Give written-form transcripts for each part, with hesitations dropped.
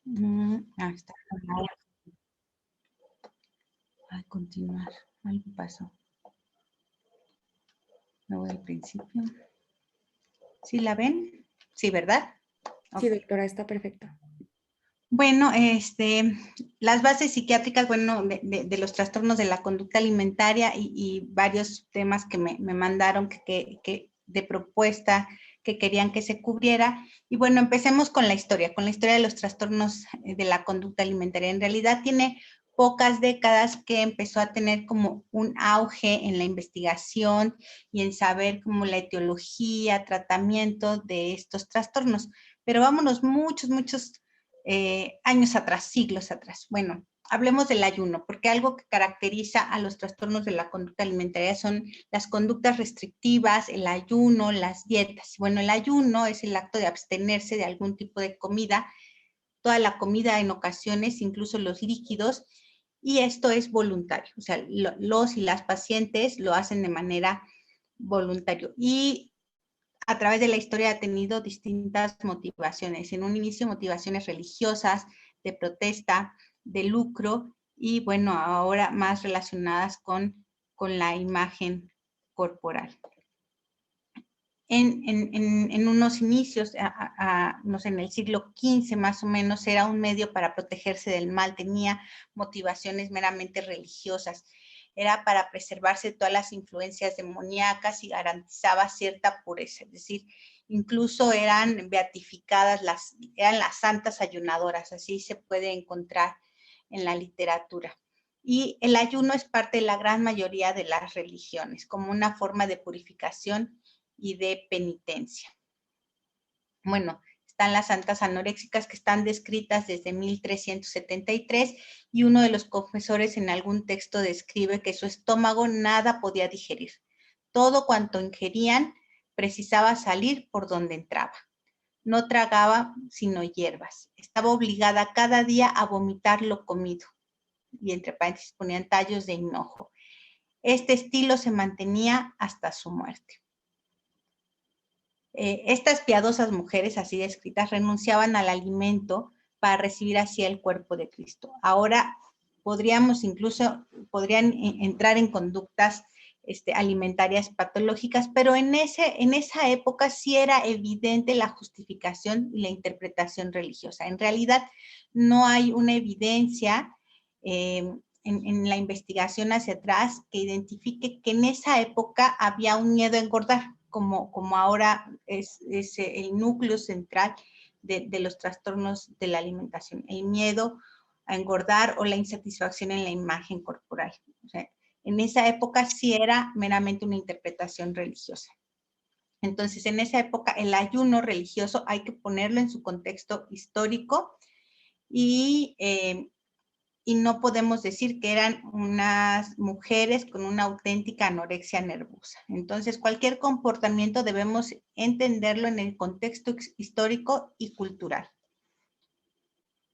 Está. A continuar. Algo pasó. Me voy al principio. ¿Sí la ven? Sí, ¿verdad? Sí, Ok. doctora, está perfecto. Bueno, las bases psiquiátricas, bueno, de los trastornos de la conducta alimentaria y varios temas que me mandaron que de propuesta que querían que se cubriera. Y bueno, empecemos con la historia de los trastornos de la conducta alimentaria. En realidad tiene pocas décadas que empezó a tener como un auge en la investigación y en saber como la etiología, tratamiento de estos trastornos. Pero vámonos muchos años atrás, siglos atrás. Bueno, hablemos del ayuno, porque algo que caracteriza a los trastornos de la conducta alimentaria son las conductas restrictivas, el ayuno, las dietas. Bueno, el ayuno es el acto de abstenerse de algún tipo de comida, toda la comida en ocasiones, incluso los líquidos, y esto es voluntario. O sea, los y las pacientes lo hacen de manera voluntaria. Y a través de la historia ha tenido distintas motivaciones. En un inicio, motivaciones religiosas, de protesta, de lucro, y bueno, ahora más relacionadas con la imagen corporal. En unos inicios, no sé, en el siglo XV más o menos, era un medio para protegerse del mal, tenía motivaciones meramente religiosas, era para preservarse de todas las influencias demoníacas y garantizaba cierta pureza, es decir, incluso eran beatificadas, eran las santas ayunadoras, así se puede encontrar en la literatura. Y el ayuno es parte de la gran mayoría de las religiones, como una forma de purificación y de penitencia. Bueno, están las santas anoréxicas que están descritas desde 1373 y uno de los confesores en algún texto describe que su estómago nada podía digerir. Todo cuanto ingerían precisaba salir por donde entraba. No tragaba sino hierbas. Estaba obligada cada día a vomitar lo comido. Y entre paréntesis ponían tallos de hinojo. Este estilo se mantenía hasta su muerte. Estas piadosas mujeres así descritas renunciaban al alimento para recibir así el cuerpo de Cristo. Ahora podrían entrar en conductas alimentarias patológicas, pero en esa época sí era evidente la justificación y la interpretación religiosa. En realidad no hay una evidencia en la investigación hacia atrás que identifique que en esa época había un miedo a engordar, como ahora es el núcleo central de los trastornos de la alimentación, el miedo a engordar o la insatisfacción en la imagen corporal. O sea, en esa época sí era meramente una interpretación religiosa. Entonces, en esa época, el ayuno religioso hay que ponerlo en su contexto histórico y no podemos decir que eran unas mujeres con una auténtica anorexia nervosa. Entonces, cualquier comportamiento debemos entenderlo en el contexto histórico y cultural.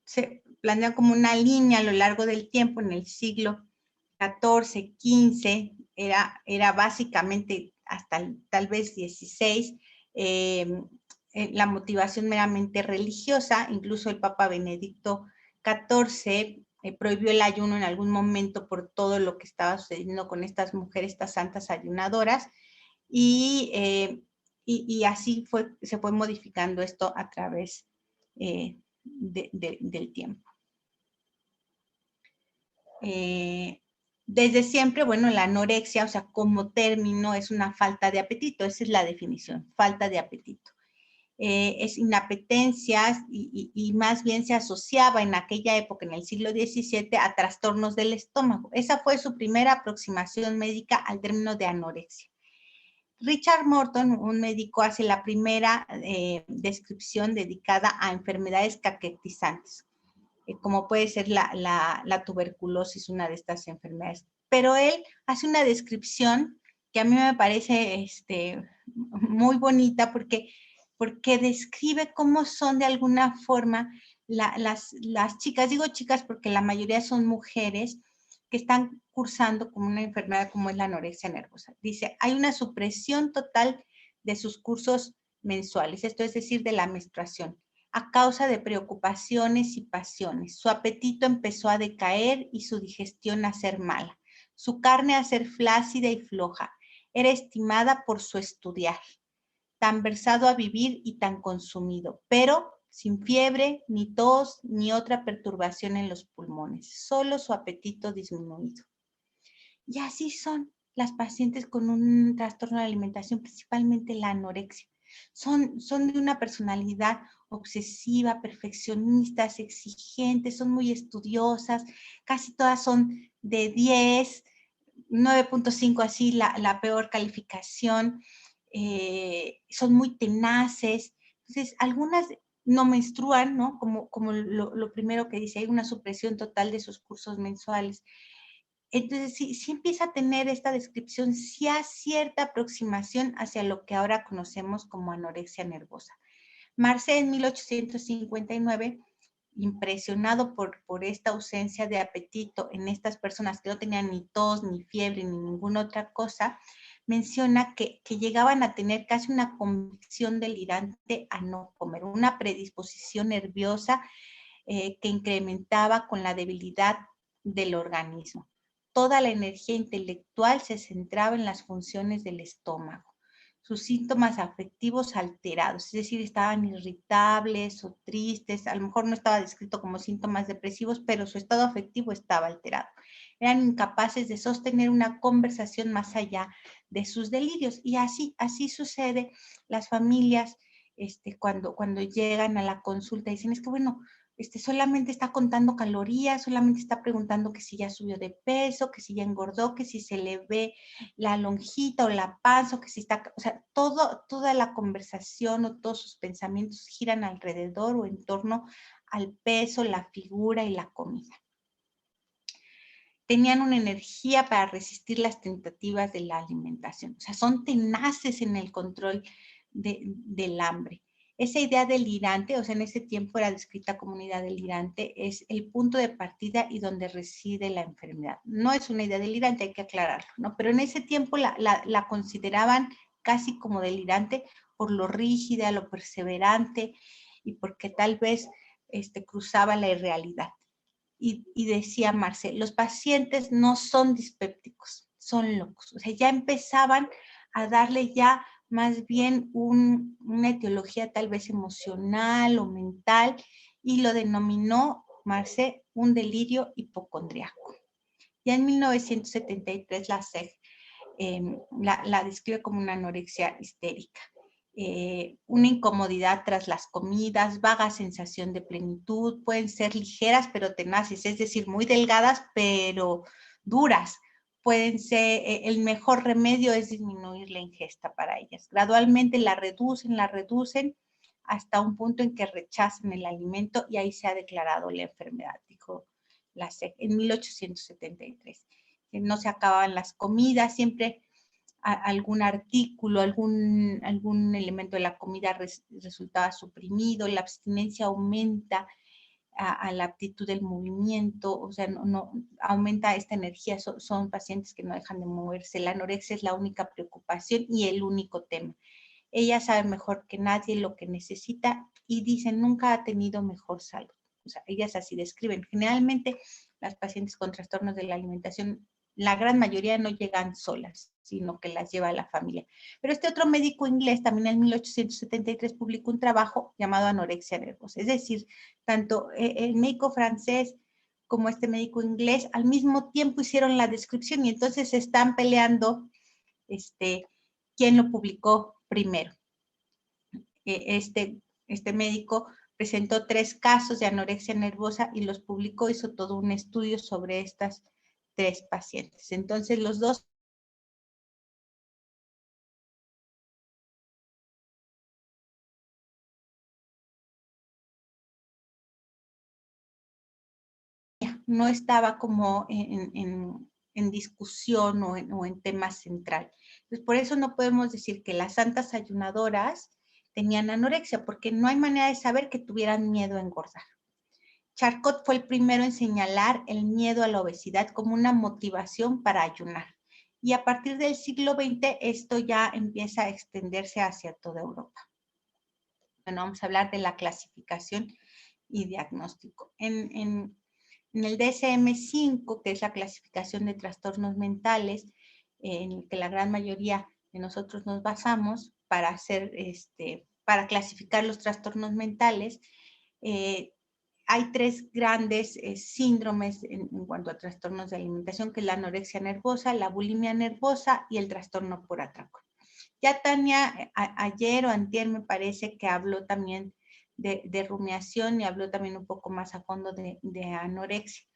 Se plantea como una línea a lo largo del tiempo. En el siglo XIV, XV, era básicamente hasta tal vez XVI, la motivación meramente religiosa. Incluso el Papa Benedicto XIV prohibió el ayuno en algún momento por todo lo que estaba sucediendo con estas mujeres, estas santas ayunadoras, y así se fue modificando esto a través del tiempo. Desde siempre, bueno, la anorexia, o sea, como término, es una falta de apetito, esa es la definición, falta de apetito. Es inapetencia y más bien se asociaba en aquella época, en el siglo XVII, a trastornos del estómago. Esa fue su primera aproximación médica al término de anorexia. Richard Morton, un médico, hace la primera descripción dedicada a enfermedades caquetizantes, como puede ser la tuberculosis, una de estas enfermedades. Pero él hace una descripción que a mí me parece muy bonita porque describe cómo son de alguna forma las chicas, digo chicas porque la mayoría son mujeres que están cursando con una enfermedad como es la anorexia nervosa. Dice, hay una supresión total de sus cursos mensuales, esto es decir, de la menstruación. a causa de preocupaciones y pasiones. Su apetito empezó a decaer y su digestión a ser mala. Su carne a ser flácida y floja. Era estimada por su estudiar, tan versado a vivir y tan consumido, pero sin fiebre, ni tos, ni otra perturbación en los pulmones, solo su apetito disminuido. Y así son las pacientes con un trastorno de alimentación, principalmente la anorexia. Son de una personalidad obsesiva, perfeccionistas, exigentes, son muy estudiosas, casi todas son de 10, 9.5 así, la peor calificación, son muy tenaces. Entonces, algunas no menstruan, ¿no? Como lo primero que dice, hay una supresión total de sus cursos mensuales. Entonces, sí empieza a tener esta descripción, sí hay cierta aproximación hacia lo que ahora conocemos como anorexia nervosa. Marcé en 1859, impresionado por esta ausencia de apetito en estas personas que no tenían ni tos, ni fiebre, ni ninguna otra cosa, menciona que llegaban a tener casi una convicción delirante a no comer, una predisposición nerviosa que incrementaba con la debilidad del organismo. Toda la energía intelectual se centraba en las funciones del estómago. Sus síntomas afectivos alterados, es decir, estaban irritables o tristes, a lo mejor no estaba descrito como síntomas depresivos, pero su estado afectivo estaba alterado. Eran incapaces de sostener una conversación más allá de sus delirios. Y así sucede. Las familias, cuando llegan a la consulta, dicen, es que bueno, solamente está contando calorías, solamente está preguntando que si ya subió de peso, que si ya engordó, que si se le ve la lonjita o la panza, o que si está, o sea, toda la conversación o todos sus pensamientos giran alrededor o en torno al peso, la figura y la comida. Tenían una energía para resistir las tentativas de la alimentación, o sea, son tenaces en el control del hambre. Esa idea delirante, o sea, en ese tiempo era descrita como una idea delirante, es el punto de partida y donde reside la enfermedad. No es una idea delirante, hay que aclararlo, ¿no? Pero en ese tiempo la consideraban casi como delirante por lo rígida, lo perseverante y porque tal vez cruzaba la irrealidad. Y decía Marce, los pacientes no son dispépticos, son locos. O sea, ya empezaban a darle ya más bien una etiología tal vez emocional o mental, y lo denominó Marce un delirio hipocondriaco. Ya en 1973 la SEG la describe como una anorexia histérica. Una incomodidad tras las comidas, vaga sensación de plenitud, pueden ser ligeras pero tenaces, es decir, muy delgadas pero duras. Pueden ser, el mejor remedio es disminuir la ingesta para ellas. Gradualmente la reducen hasta un punto en que rechazan el alimento y ahí se ha declarado la enfermedad, dijo la SEC en 1873. No se acababan las comidas, siempre algún artículo, algún elemento de la comida resultaba suprimido, la abstinencia aumenta a la aptitud del movimiento, o sea, no aumenta esta energía, son pacientes que no dejan de moverse. La anorexia es la única preocupación y el único tema. Ella sabe mejor que nadie lo que necesita y dicen, nunca ha tenido mejor salud. O sea, ellas así describen. Generalmente las pacientes con trastornos de la alimentación, la gran mayoría no llegan solas, sino que las lleva la familia. Pero este otro médico inglés también en 1873 publicó un trabajo llamado Anorexia nervosa. Es decir, tanto el médico francés como este médico inglés al mismo tiempo hicieron la descripción y entonces se están peleando quién lo publicó primero. Este médico presentó 3 casos de anorexia nervosa y los publicó, hizo todo un estudio sobre estas 3 pacientes. Entonces, los dos no estaba como en discusión o en tema central. Entonces, por eso no podemos decir que las santas ayunadoras tenían anorexia, porque no hay manera de saber que tuvieran miedo a engordar. Charcot fue el primero en señalar el miedo a la obesidad como una motivación para ayunar. Y a partir del siglo XX esto ya empieza a extenderse hacia toda Europa. Bueno, vamos a hablar de la clasificación y diagnóstico. En el DSM-5, que es la clasificación de trastornos mentales, en el que la gran mayoría de nosotros nos basamos para hacer, para clasificar los trastornos mentales, hay tres grandes síndromes en cuanto a trastornos de alimentación, que es la anorexia nervosa, la bulimia nervosa y el trastorno por atracón. Ya Tania, ayer o antier me parece que habló también de rumiación y habló también un poco más a fondo de anorexia.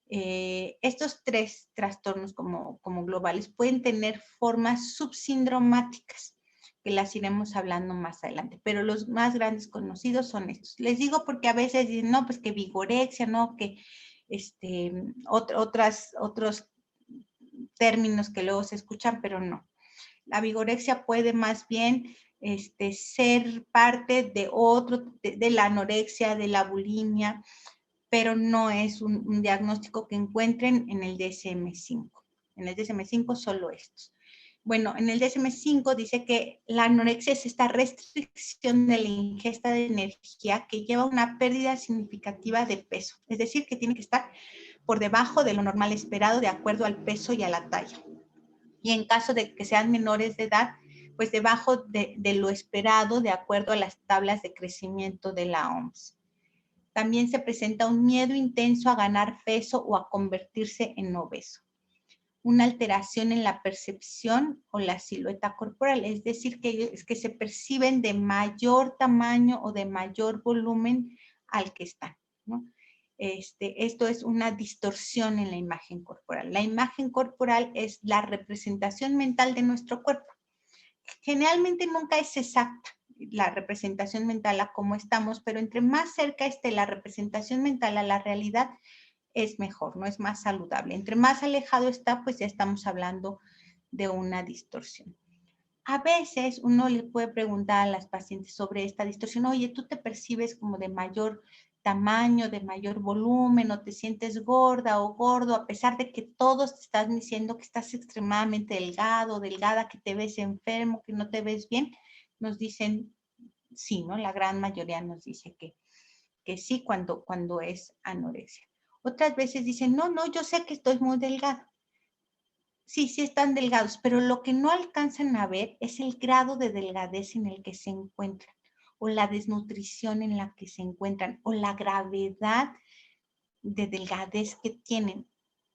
Estos tres trastornos como globales pueden tener formas subsindromáticas, que las iremos hablando más adelante, pero los más grandes conocidos son estos. Les digo porque a veces dicen, no, pues que vigorexia, no, que otros términos que luego se escuchan, pero no. La vigorexia puede más bien ser parte de de la anorexia, de la bulimia, pero no es un diagnóstico que encuentren en el DSM-5. En el DSM-5 solo estos. Bueno, en el DSM-5 dice que la anorexia es esta restricción de la ingesta de energía que lleva a una pérdida significativa de peso. Es decir, que tiene que estar por debajo de lo normal esperado de acuerdo al peso y a la talla. Y en caso de que sean menores de edad, pues debajo de lo esperado de acuerdo a las tablas de crecimiento de la OMS. También se presenta un miedo intenso a ganar peso o a convertirse en obeso. Una alteración en la percepción o la silueta corporal, es decir, que se perciben de mayor tamaño o de mayor volumen al que están, ¿no? Esto es una distorsión en la imagen corporal. La imagen corporal es la representación mental de nuestro cuerpo. Generalmente nunca es exacta la representación mental a cómo estamos, pero entre más cerca esté la representación mental a la realidad, es mejor, no es más saludable. Entre más alejado está, pues ya estamos hablando de una distorsión. A veces uno le puede preguntar a las pacientes sobre esta distorsión, oye, ¿tú te percibes como de mayor tamaño, de mayor volumen, o te sientes gorda o gordo, a pesar de que todos te están diciendo que estás extremadamente delgado, delgada, que te ves enfermo, que no te ves bien? Nos dicen sí, ¿no? La gran mayoría nos dice que sí cuando es anorexia. Otras veces dicen, no, yo sé que estoy muy delgado. Sí, sí están delgados, pero lo que no alcanzan a ver es el grado de delgadez en el que se encuentran, o la desnutrición en la que se encuentran, o la gravedad de delgadez que tienen.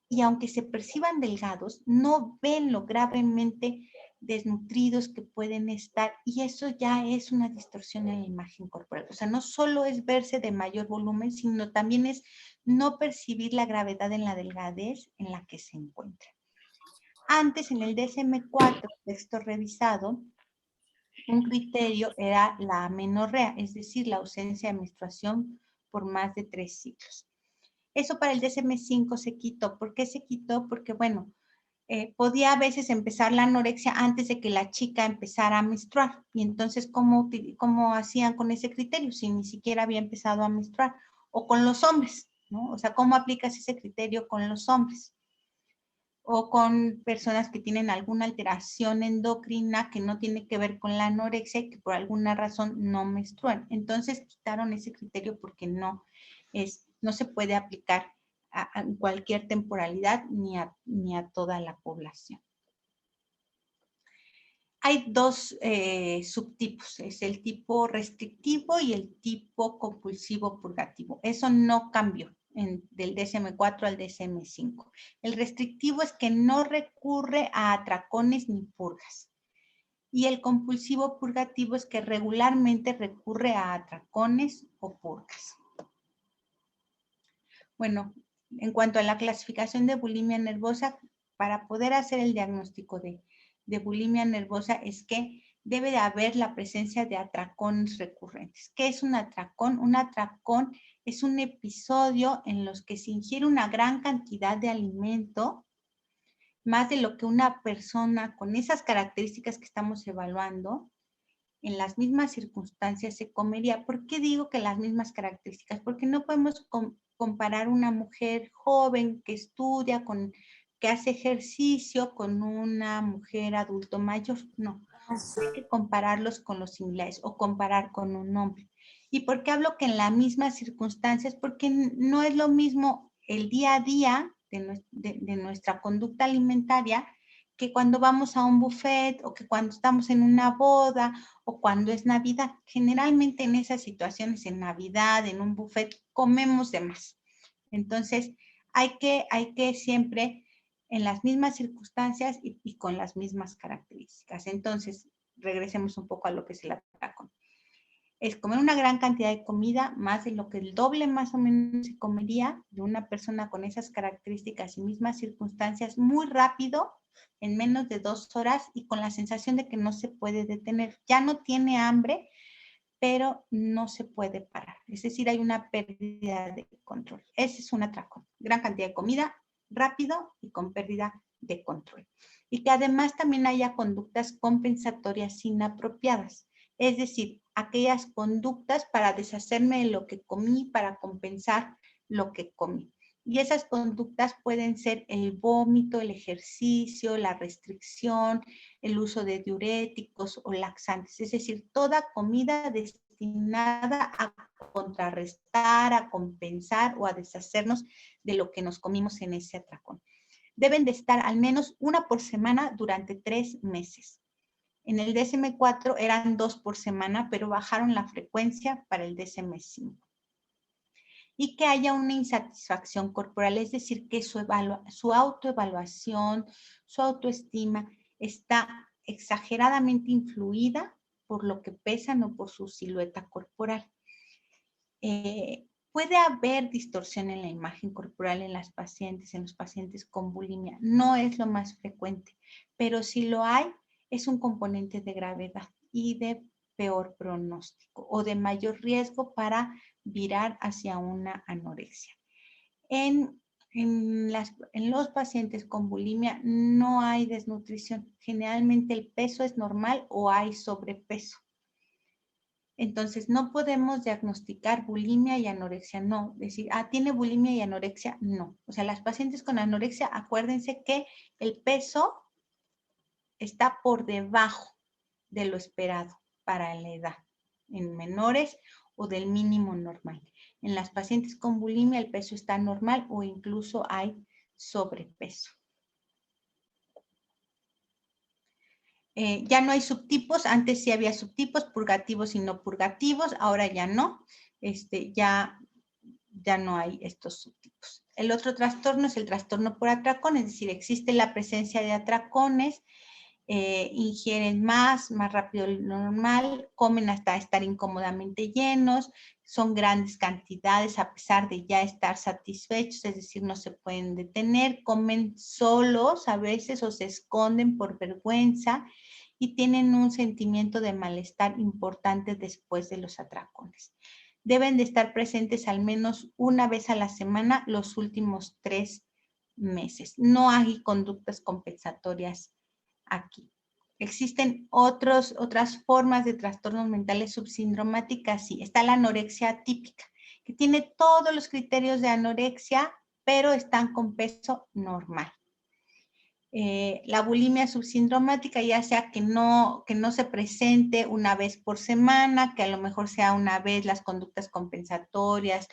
Y aunque se perciban delgados, no ven lo gravemente desnutridos que pueden estar, y eso ya es una distorsión en la imagen corporal. O sea, no solo es verse de mayor volumen, sino también es no percibir la gravedad en la delgadez en la que se encuentran. Antes, en el DSM-4, texto revisado, un criterio era la amenorrea, es decir, la ausencia de menstruación por más de 3 ciclos. Eso para el DSM-5 se quitó. ¿Por qué se quitó? Porque, bueno, podía a veces empezar la anorexia antes de que la chica empezara a menstruar. Y entonces, ¿cómo hacían con ese criterio si ni siquiera había empezado a menstruar? O con los hombres, ¿no? O sea, ¿cómo aplicas ese criterio con los hombres? O con personas que tienen alguna alteración endocrina que no tiene que ver con la anorexia y que por alguna razón no menstruan. Entonces quitaron ese criterio porque no se puede aplicar a cualquier temporalidad ni a toda la población. Hay dos subtipos, es el tipo restrictivo y el tipo compulsivo purgativo. Eso no cambió del DSM-4 al DSM-5. El restrictivo es que no recurre a atracones ni purgas. Y el compulsivo purgativo es que regularmente recurre a atracones o purgas. Bueno, en cuanto a la clasificación de bulimia nervosa, para poder hacer el diagnóstico de bulimia nervosa es que debe de haber la presencia de atracones recurrentes. ¿Qué es un atracón? Un atracón es un episodio en los que se ingiere una gran cantidad de alimento, más de lo que una persona con esas características que estamos evaluando, en las mismas circunstancias se comería. ¿Por qué digo que las mismas características? Porque no podemos comparar una mujer joven que estudia, que hace ejercicio con una mujer adulto mayor, no. hay que compararlos con los similares o comparar con un hombre. ¿Y por qué hablo que en las mismas circunstancias? Porque no es lo mismo el día a día de nuestra conducta alimentaria que cuando vamos a un buffet o que cuando estamos en una boda o cuando es Navidad. Generalmente en esas situaciones, en Navidad, en un buffet, comemos de más. Entonces, hay que siempre en las mismas circunstancias y con las mismas características. Entonces, regresemos un poco a lo que es el atracón. Es comer una gran cantidad de comida, más de lo que el doble más o menos se comería de una persona con esas características y mismas circunstancias, muy rápido, en menos de 2 horas y con la sensación de que no se puede detener. Ya no tiene hambre, pero no se puede parar. Es decir, hay una pérdida de control. Ese es un atracón. Gran cantidad de comida, rápido y con pérdida de control. Y que además también haya conductas compensatorias inapropiadas. Es decir, aquellas conductas para deshacerme de lo que comí, para compensar lo que comí. Y esas conductas pueden ser el vómito, el ejercicio, la restricción, el uso de diuréticos o laxantes. Es decir, toda comida destinada a contrarrestar, a compensar o a deshacernos de lo que nos comimos en ese atracón. Deben de estar al menos una por semana durante 3 meses. En el DSM-4 eran 2 por semana, pero bajaron la frecuencia para el DSM-5. Y que haya una insatisfacción corporal, es decir, que su autoevaluación, su autoestima está exageradamente influida por lo que pesan o por su silueta corporal. Puede haber distorsión en la imagen corporal en las pacientes, en los pacientes con bulimia. No es lo más frecuente, pero si lo hay, es un componente de gravedad y de peor pronóstico o de mayor riesgo para virar hacia una anorexia. En los pacientes con bulimia no hay desnutrición. Generalmente el peso es normal o hay sobrepeso. Entonces, no podemos diagnosticar bulimia y anorexia, no. Decir, tiene bulimia y anorexia, no. O sea, las pacientes con anorexia, acuérdense que el peso está por debajo de lo esperado para la edad, en menores o del mínimo normal. En las pacientes con bulimia, el peso está normal o incluso hay sobrepeso. Ya no hay subtipos, antes sí había subtipos, purgativos y no purgativos, ahora ya no, ya no hay estos subtipos. El otro trastorno es el trastorno por atracón, es decir, existe la presencia de atracones, ingieren más rápido de lo normal, comen hasta estar incómodamente llenos, son grandes cantidades a pesar de ya estar satisfechos, es decir, no se pueden detener, comen solos a veces o se esconden por vergüenza y tienen un sentimiento de malestar importante después de los atracones. Deben de estar presentes al menos una vez a la semana los últimos 3 meses. No hay conductas compensatorias aquí. Existen otras formas de trastornos mentales subsindromáticas, sí. Está la anorexia atípica, que tiene todos los criterios de anorexia, pero están con peso normal. La bulimia subsindromática, ya sea que no se presente una vez por semana, que a lo mejor sea una vez las conductas compensatorias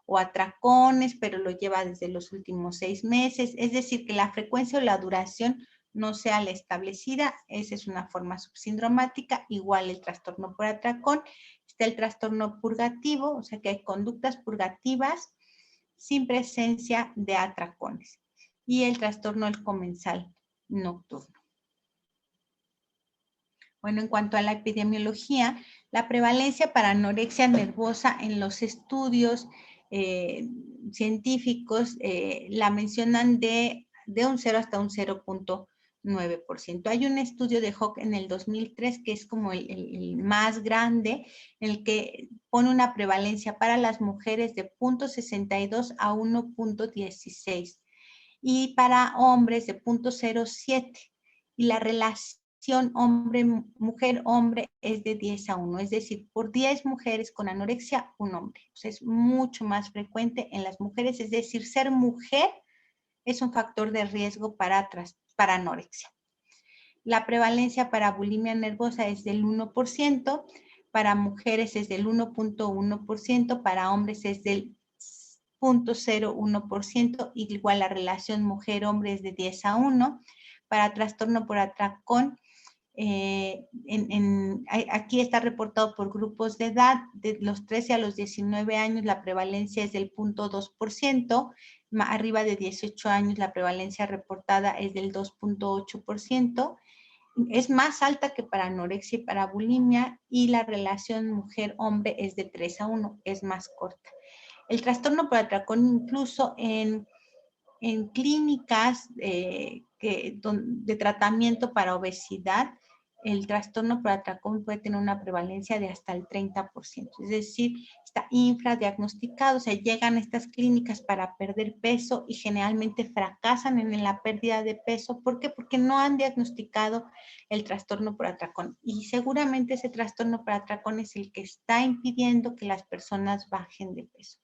o atracones, pero lo lleva desde los últimos 6 meses, es decir, que la frecuencia o la duración no sea la establecida. Esa es una forma subsindromática. Igual el trastorno por atracón. Está el trastorno purgativo, o sea que hay conductas purgativas sin presencia de atracones. Y el trastorno del comensal nocturno. Bueno, en cuanto a la epidemiología, la prevalencia para anorexia nervosa en los estudios científicos la mencionan de un 0 hasta un 0.9%. Hay un estudio de Hock en el 2003 que es como el más grande, en el que pone una prevalencia para las mujeres de 0.62 a 1.16 y para hombres de 0.07. Y la relación mujer-hombre es de 10 a 1, es decir, por 10 mujeres con anorexia, un hombre. O sea, es mucho más frecuente en las mujeres, es decir, ser mujer es un factor de riesgo para anorexia. La prevalencia para bulimia nervosa es del 1%, para mujeres es del 1.1%, para hombres es del 0.01%, igual la relación mujer-hombre es de 10:1. Para trastorno por atracón, aquí está reportado por grupos de edad, de los 13 a los 19 años la prevalencia es del 0.2%, arriba de 18 años la prevalencia reportada es del 2.8%, es más alta que para anorexia y para bulimia, y la relación mujer-hombre es de 3:1, es más corta. El trastorno por atracón incluso en clínicas de tratamiento para obesidad, el trastorno por atracón puede tener una prevalencia de hasta el 30%, es decir, está infradiagnosticado, o sea, llegan a estas clínicas para perder peso y generalmente fracasan en la pérdida de peso. ¿Por qué? Porque no han diagnosticado el trastorno por atracón, y seguramente ese trastorno por atracón es el que está impidiendo que las personas bajen de peso.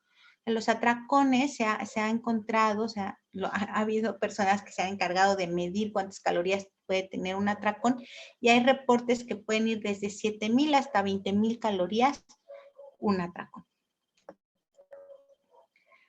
En los atracones se ha encontrado, o sea, ha habido personas que se han encargado de medir cuántas calorías puede tener un atracón, y hay reportes que pueden ir desde 7,000 hasta 20,000 calorías un atracón.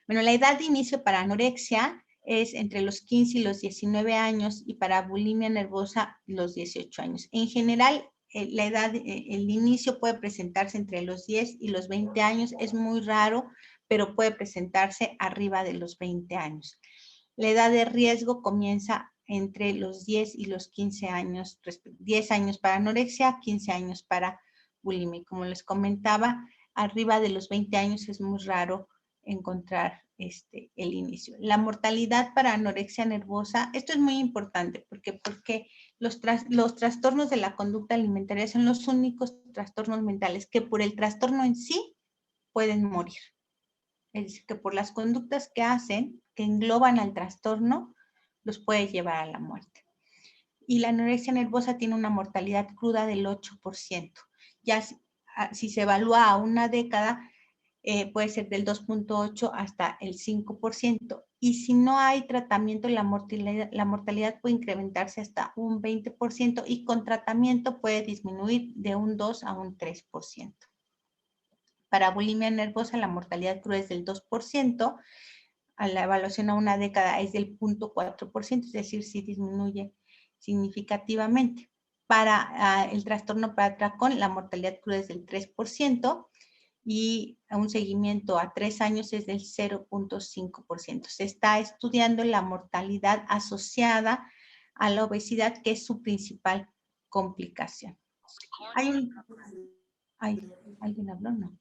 Bueno, la edad de inicio para anorexia es entre los 15 y los 19 años, y para bulimia nervosa los 18 años. En general, la edad, el inicio puede presentarse entre los 10 y los 20 años, es muy raro, pero puede presentarse arriba de los 20 años. La edad de riesgo comienza entre los 10 y los 15 años, 10 años para anorexia, 15 años para bulimia. Como les comentaba, arriba de los 20 años es muy raro encontrar el inicio. La mortalidad para anorexia nervosa, esto es muy importante porque los trastornos de la conducta alimentaria son los únicos trastornos mentales que por el trastorno en sí pueden morir. Es decir, que por las conductas que hacen, que engloban al trastorno, los puede llevar a la muerte. Y la anorexia nervosa tiene una mortalidad cruda del 8%. Ya si se evalúa a una década, puede ser del 2.8 hasta el 5%. Y si no hay tratamiento, la mortalidad puede incrementarse hasta un 20%, y con tratamiento puede disminuir de un 2 a un 3%. Para bulimia nervosa, la mortalidad cruda es del 2%, a la evaluación a una década es del 0.4%, es decir, sí disminuye significativamente. Para el trastorno por atracón, la mortalidad cruda es del 3%, y un seguimiento a 3 años es del 0.5%. Se está estudiando la mortalidad asociada a la obesidad, que es su principal complicación. ¿Alguien habló? No.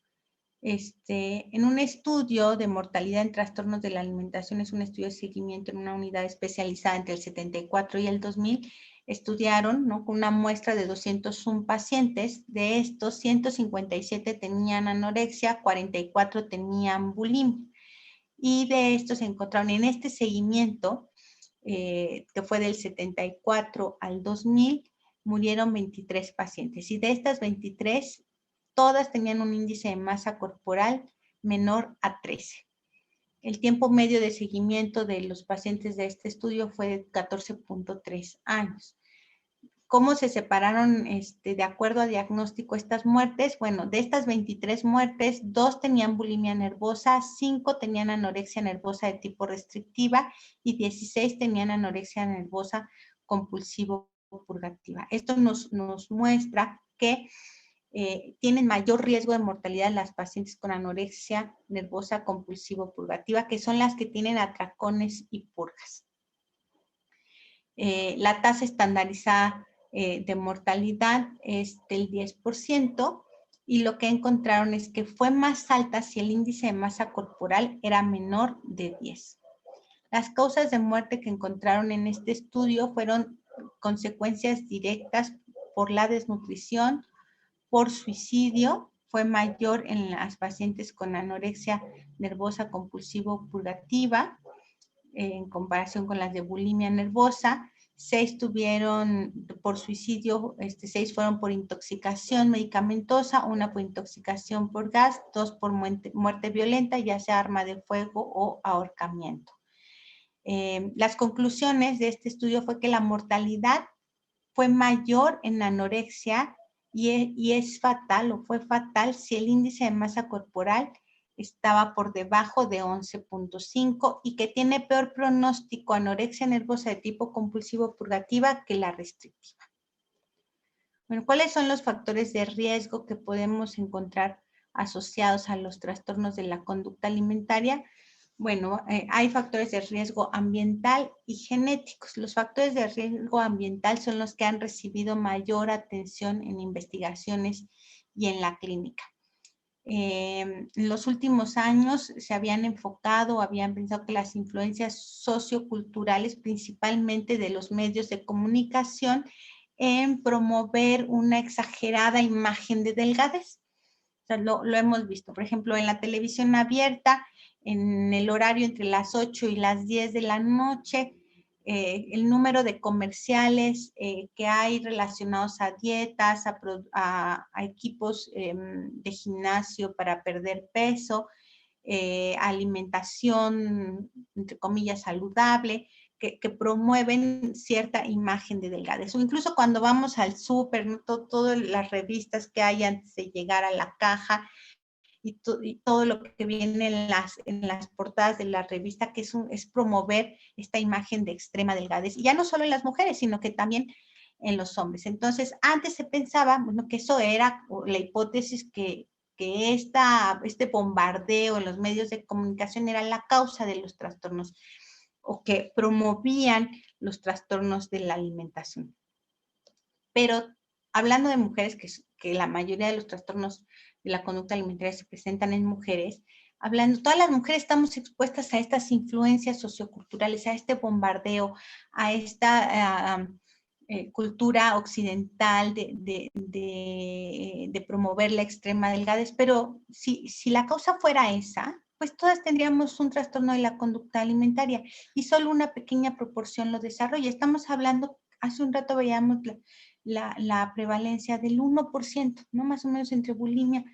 En un estudio de mortalidad en trastornos de la alimentación, es un estudio de seguimiento en una unidad especializada entre el 74 y el 2000, estudiaron, ¿no?, con una muestra de 201 pacientes. De estos, 157 tenían anorexia, 44 tenían bulimia. Y de estos se encontraron en este seguimiento, que fue del 74 al 2000, murieron 23 pacientes. Y de estas 23, todas tenían un índice de masa corporal menor a 13. El tiempo medio de seguimiento de los pacientes de este estudio fue de 14.3 años. ¿Cómo se separaron de acuerdo a diagnóstico estas muertes? Bueno, de estas 23 muertes, 2 tenían bulimia nervosa, 5 tenían anorexia nervosa de tipo restrictiva y 16 tenían anorexia nervosa compulsivo purgativa. Esto nos muestra que tienen mayor riesgo de mortalidad las pacientes con anorexia nervosa compulsivo purgativa, que son las que tienen atracones y purgas. La tasa estandarizada de mortalidad es del 10%, y lo que encontraron es que fue más alta si el índice de masa corporal era menor de 10. Las causas de muerte que encontraron en este estudio fueron consecuencias directas por la desnutrición, por suicidio, fue mayor en las pacientes con anorexia nervosa compulsivo purgativa, en comparación con las de bulimia nervosa. 6 tuvieron por suicidio, 6 fueron por intoxicación medicamentosa, 1 por intoxicación por gas, 2 por muerte violenta, ya sea arma de fuego o ahorcamiento. Las conclusiones de este estudio fue que la mortalidad fue mayor en anorexia y es fatal o fue fatal si el índice de masa corporal estaba por debajo de 11.5 y que tiene peor pronóstico anorexia nervosa de tipo compulsivo purgativa que la restrictiva. Bueno, ¿cuáles son los factores de riesgo que podemos encontrar asociados a los trastornos de la conducta alimentaria? Bueno, hay factores de riesgo ambiental y genéticos. Los factores de riesgo ambiental son los que han recibido mayor atención en investigaciones y en la clínica. En los últimos años se habían enfocado, habían pensado que las influencias socioculturales, principalmente de los medios de comunicación, en promover una exagerada imagen de delgadez. O sea, lo hemos visto, por ejemplo, en la televisión abierta, en el horario entre las 8 y las 10 de la noche, el número de comerciales que hay relacionados a dietas, a equipos de gimnasio para perder peso, alimentación, entre comillas, saludable, que promueven cierta imagen de delgadez. O incluso cuando vamos al súper, ¿no? Todas las revistas que hay antes de llegar a la caja, y todo lo que viene en las portadas de la revista, que es promover esta imagen de extrema delgadez. Y ya no solo en las mujeres, sino que también en los hombres. Entonces, antes se pensaba, bueno, que eso era la hipótesis que este bombardeo en los medios de comunicación era la causa de los trastornos o que promovían los trastornos de la alimentación. Pero hablando de mujeres, que la mayoría de los trastornos de la conducta alimentaria se presentan en mujeres, todas las mujeres estamos expuestas a estas influencias socioculturales, a este bombardeo, a esta cultura occidental de promover la extrema delgadez, pero si la causa fuera esa, pues todas tendríamos un trastorno de la conducta alimentaria y solo una pequeña proporción lo desarrolla. Estamos hablando, hace un rato veíamos la prevalencia del 1%, ¿no? Más o menos entre bulimia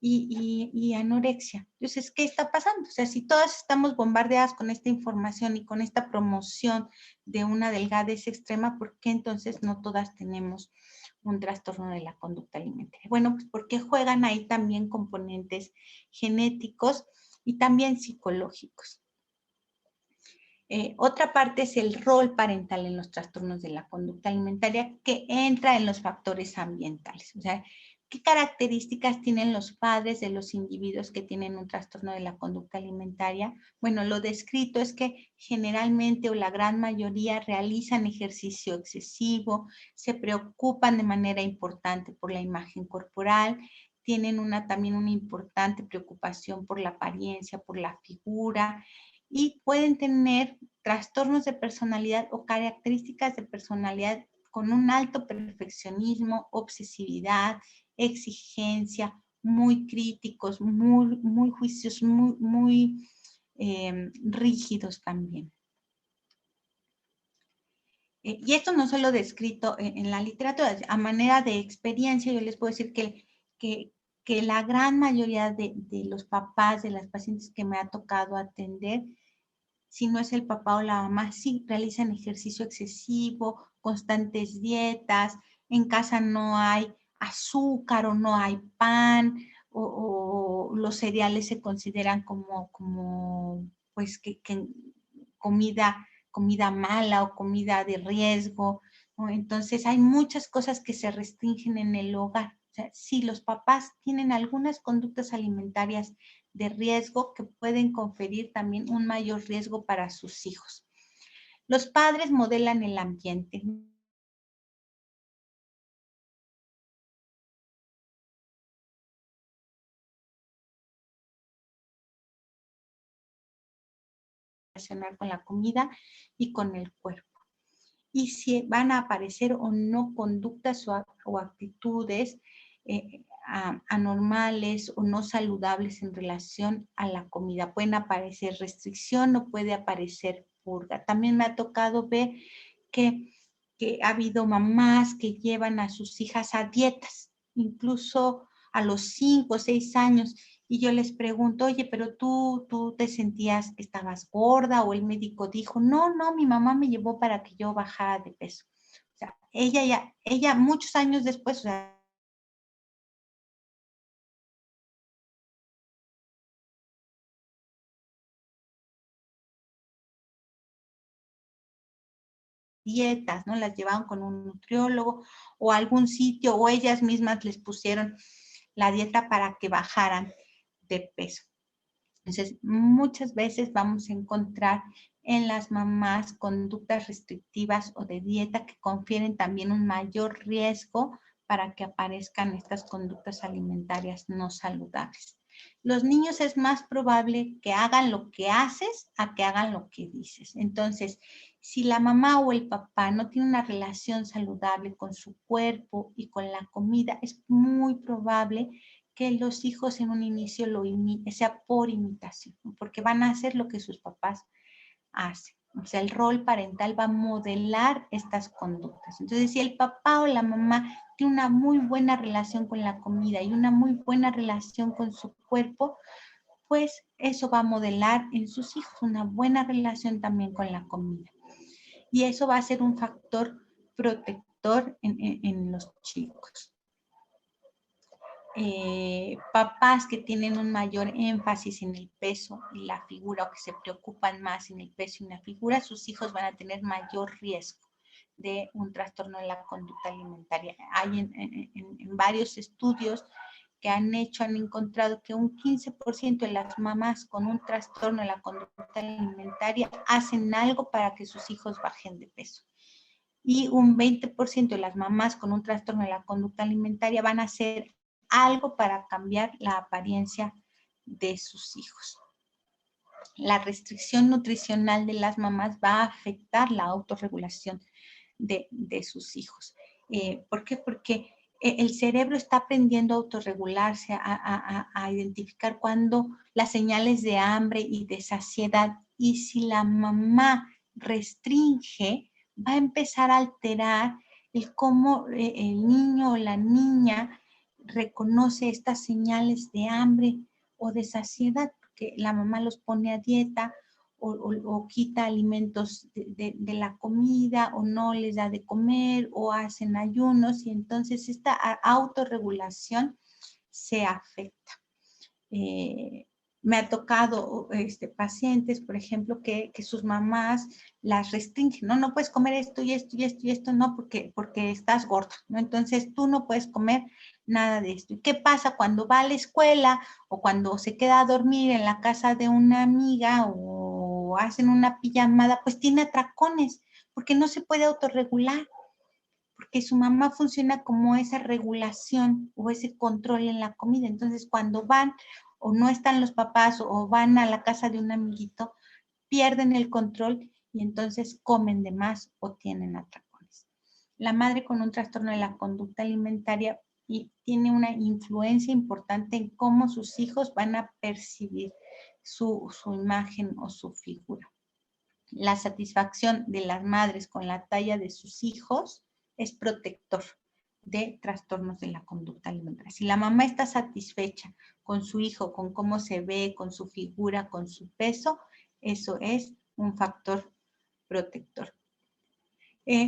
y anorexia. Entonces, ¿qué está pasando? O sea, si todas estamos bombardeadas con esta información y con esta promoción de una delgadez extrema, ¿por qué entonces no todas tenemos un trastorno de la conducta alimentaria? Bueno, pues porque juegan ahí también componentes genéticos y también psicológicos. Otra parte es el rol parental en los trastornos de la conducta alimentaria, que entra en los factores ambientales. O sea, ¿qué características tienen los padres de los individuos que tienen un trastorno de la conducta alimentaria? Bueno, lo descrito es que generalmente o la gran mayoría realizan ejercicio excesivo, se preocupan de manera importante por la imagen corporal, tienen también una importante preocupación por la apariencia, por la figura, y pueden tener trastornos de personalidad o características de personalidad con un alto perfeccionismo, obsesividad, exigencia, muy críticos, muy juicios, muy rígidos también. Y esto no solo descrito en la literatura, a manera de experiencia yo les puedo decir que la gran mayoría de los papás de las pacientes que me ha tocado atender, si no es el papá o la mamá, sí realizan ejercicio excesivo, constantes dietas, en casa no hay azúcar o no hay pan, o los cereales se consideran como pues que comida mala o comida de riesgo, ¿no? Entonces hay muchas cosas que se restringen en el hogar. O sea, si los papás tienen algunas conductas alimentarias de riesgo que pueden conferir también un mayor riesgo para sus hijos. Los padres modelan el ambiente. Relacionar con la comida y con el cuerpo. Y si van a aparecer o no conductas o actitudes anormales o no saludables en relación a la comida. Pueden aparecer restricción o puede aparecer purga. También me ha tocado ver que ha habido mamás que llevan a sus hijas a dietas, incluso a los 5 o 6 años, y yo les pregunto, oye, pero tú te sentías que estabas gorda, o el médico dijo, no, mi mamá me llevó para que yo bajara de peso. O sea, ella muchos años después, o sea, dietas, ¿no? Las llevaban con un nutriólogo o a algún sitio, o ellas mismas les pusieron la dieta para que bajaran de peso. Entonces, muchas veces vamos a encontrar en las mamás conductas restrictivas o de dieta que confieren también un mayor riesgo para que aparezcan estas conductas alimentarias no saludables. Los niños es más probable que hagan lo que haces a que hagan lo que dices. Entonces, si la mamá o el papá no tiene una relación saludable con su cuerpo y con la comida, es muy probable que los hijos en un inicio lo imiten, sea por imitación, porque van a hacer lo que sus papás hacen. O sea, el rol parental va a modelar estas conductas. Entonces, si el papá o la mamá tiene una muy buena relación con la comida y una muy buena relación con su cuerpo, pues eso va a modelar en sus hijos una buena relación también con la comida. Y eso va a ser un factor protector en los chicos. Papás que tienen un mayor énfasis en el peso y la figura, o que se preocupan más en el peso y la figura, sus hijos van a tener mayor riesgo de un trastorno de la conducta alimentaria. Hay en varios estudios que han hecho, han encontrado que un 15% de las mamás con un trastorno de la conducta alimentaria hacen algo para que sus hijos bajen de peso. Y un 20% de las mamás con un trastorno de la conducta alimentaria van a hacer algo para cambiar la apariencia de sus hijos. La restricción nutricional de las mamás va a afectar la autorregulación de sus hijos. ¿Por qué? Porque el cerebro está aprendiendo a autorregularse, a identificar cuando las señales de hambre y de saciedad. Y si la mamá restringe, va a empezar a alterar el cómo el niño o la niña reconoce estas señales de hambre o de saciedad, porque la mamá los pone a dieta o quita alimentos de la comida o no les da de comer o hacen ayunos y entonces esta autorregulación se afecta. Me ha tocado pacientes, por ejemplo, que sus mamás las restringen, ¿no? No puedes comer esto y esto y esto y esto, no, porque estás gorda, ¿no? Entonces tú no puedes comer nada de esto. ¿Y qué pasa cuando va a la escuela o cuando se queda a dormir en la casa de una amiga o hacen una pijamada? Pues tiene atracones, porque no se puede autorregular, porque su mamá funciona como esa regulación o ese control en la comida. Entonces, cuando van o no están los papás o van a la casa de un amiguito, pierden el control y entonces comen de más o tienen atracones. La madre con un trastorno de la conducta alimentaria y tiene una influencia importante en cómo sus hijos van a percibir su imagen o su figura. La satisfacción de las madres con la talla de sus hijos es protector de trastornos de la conducta alimentaria. Si la mamá está satisfecha con su hijo, con cómo se ve, con su figura, con su peso, eso es un factor protector.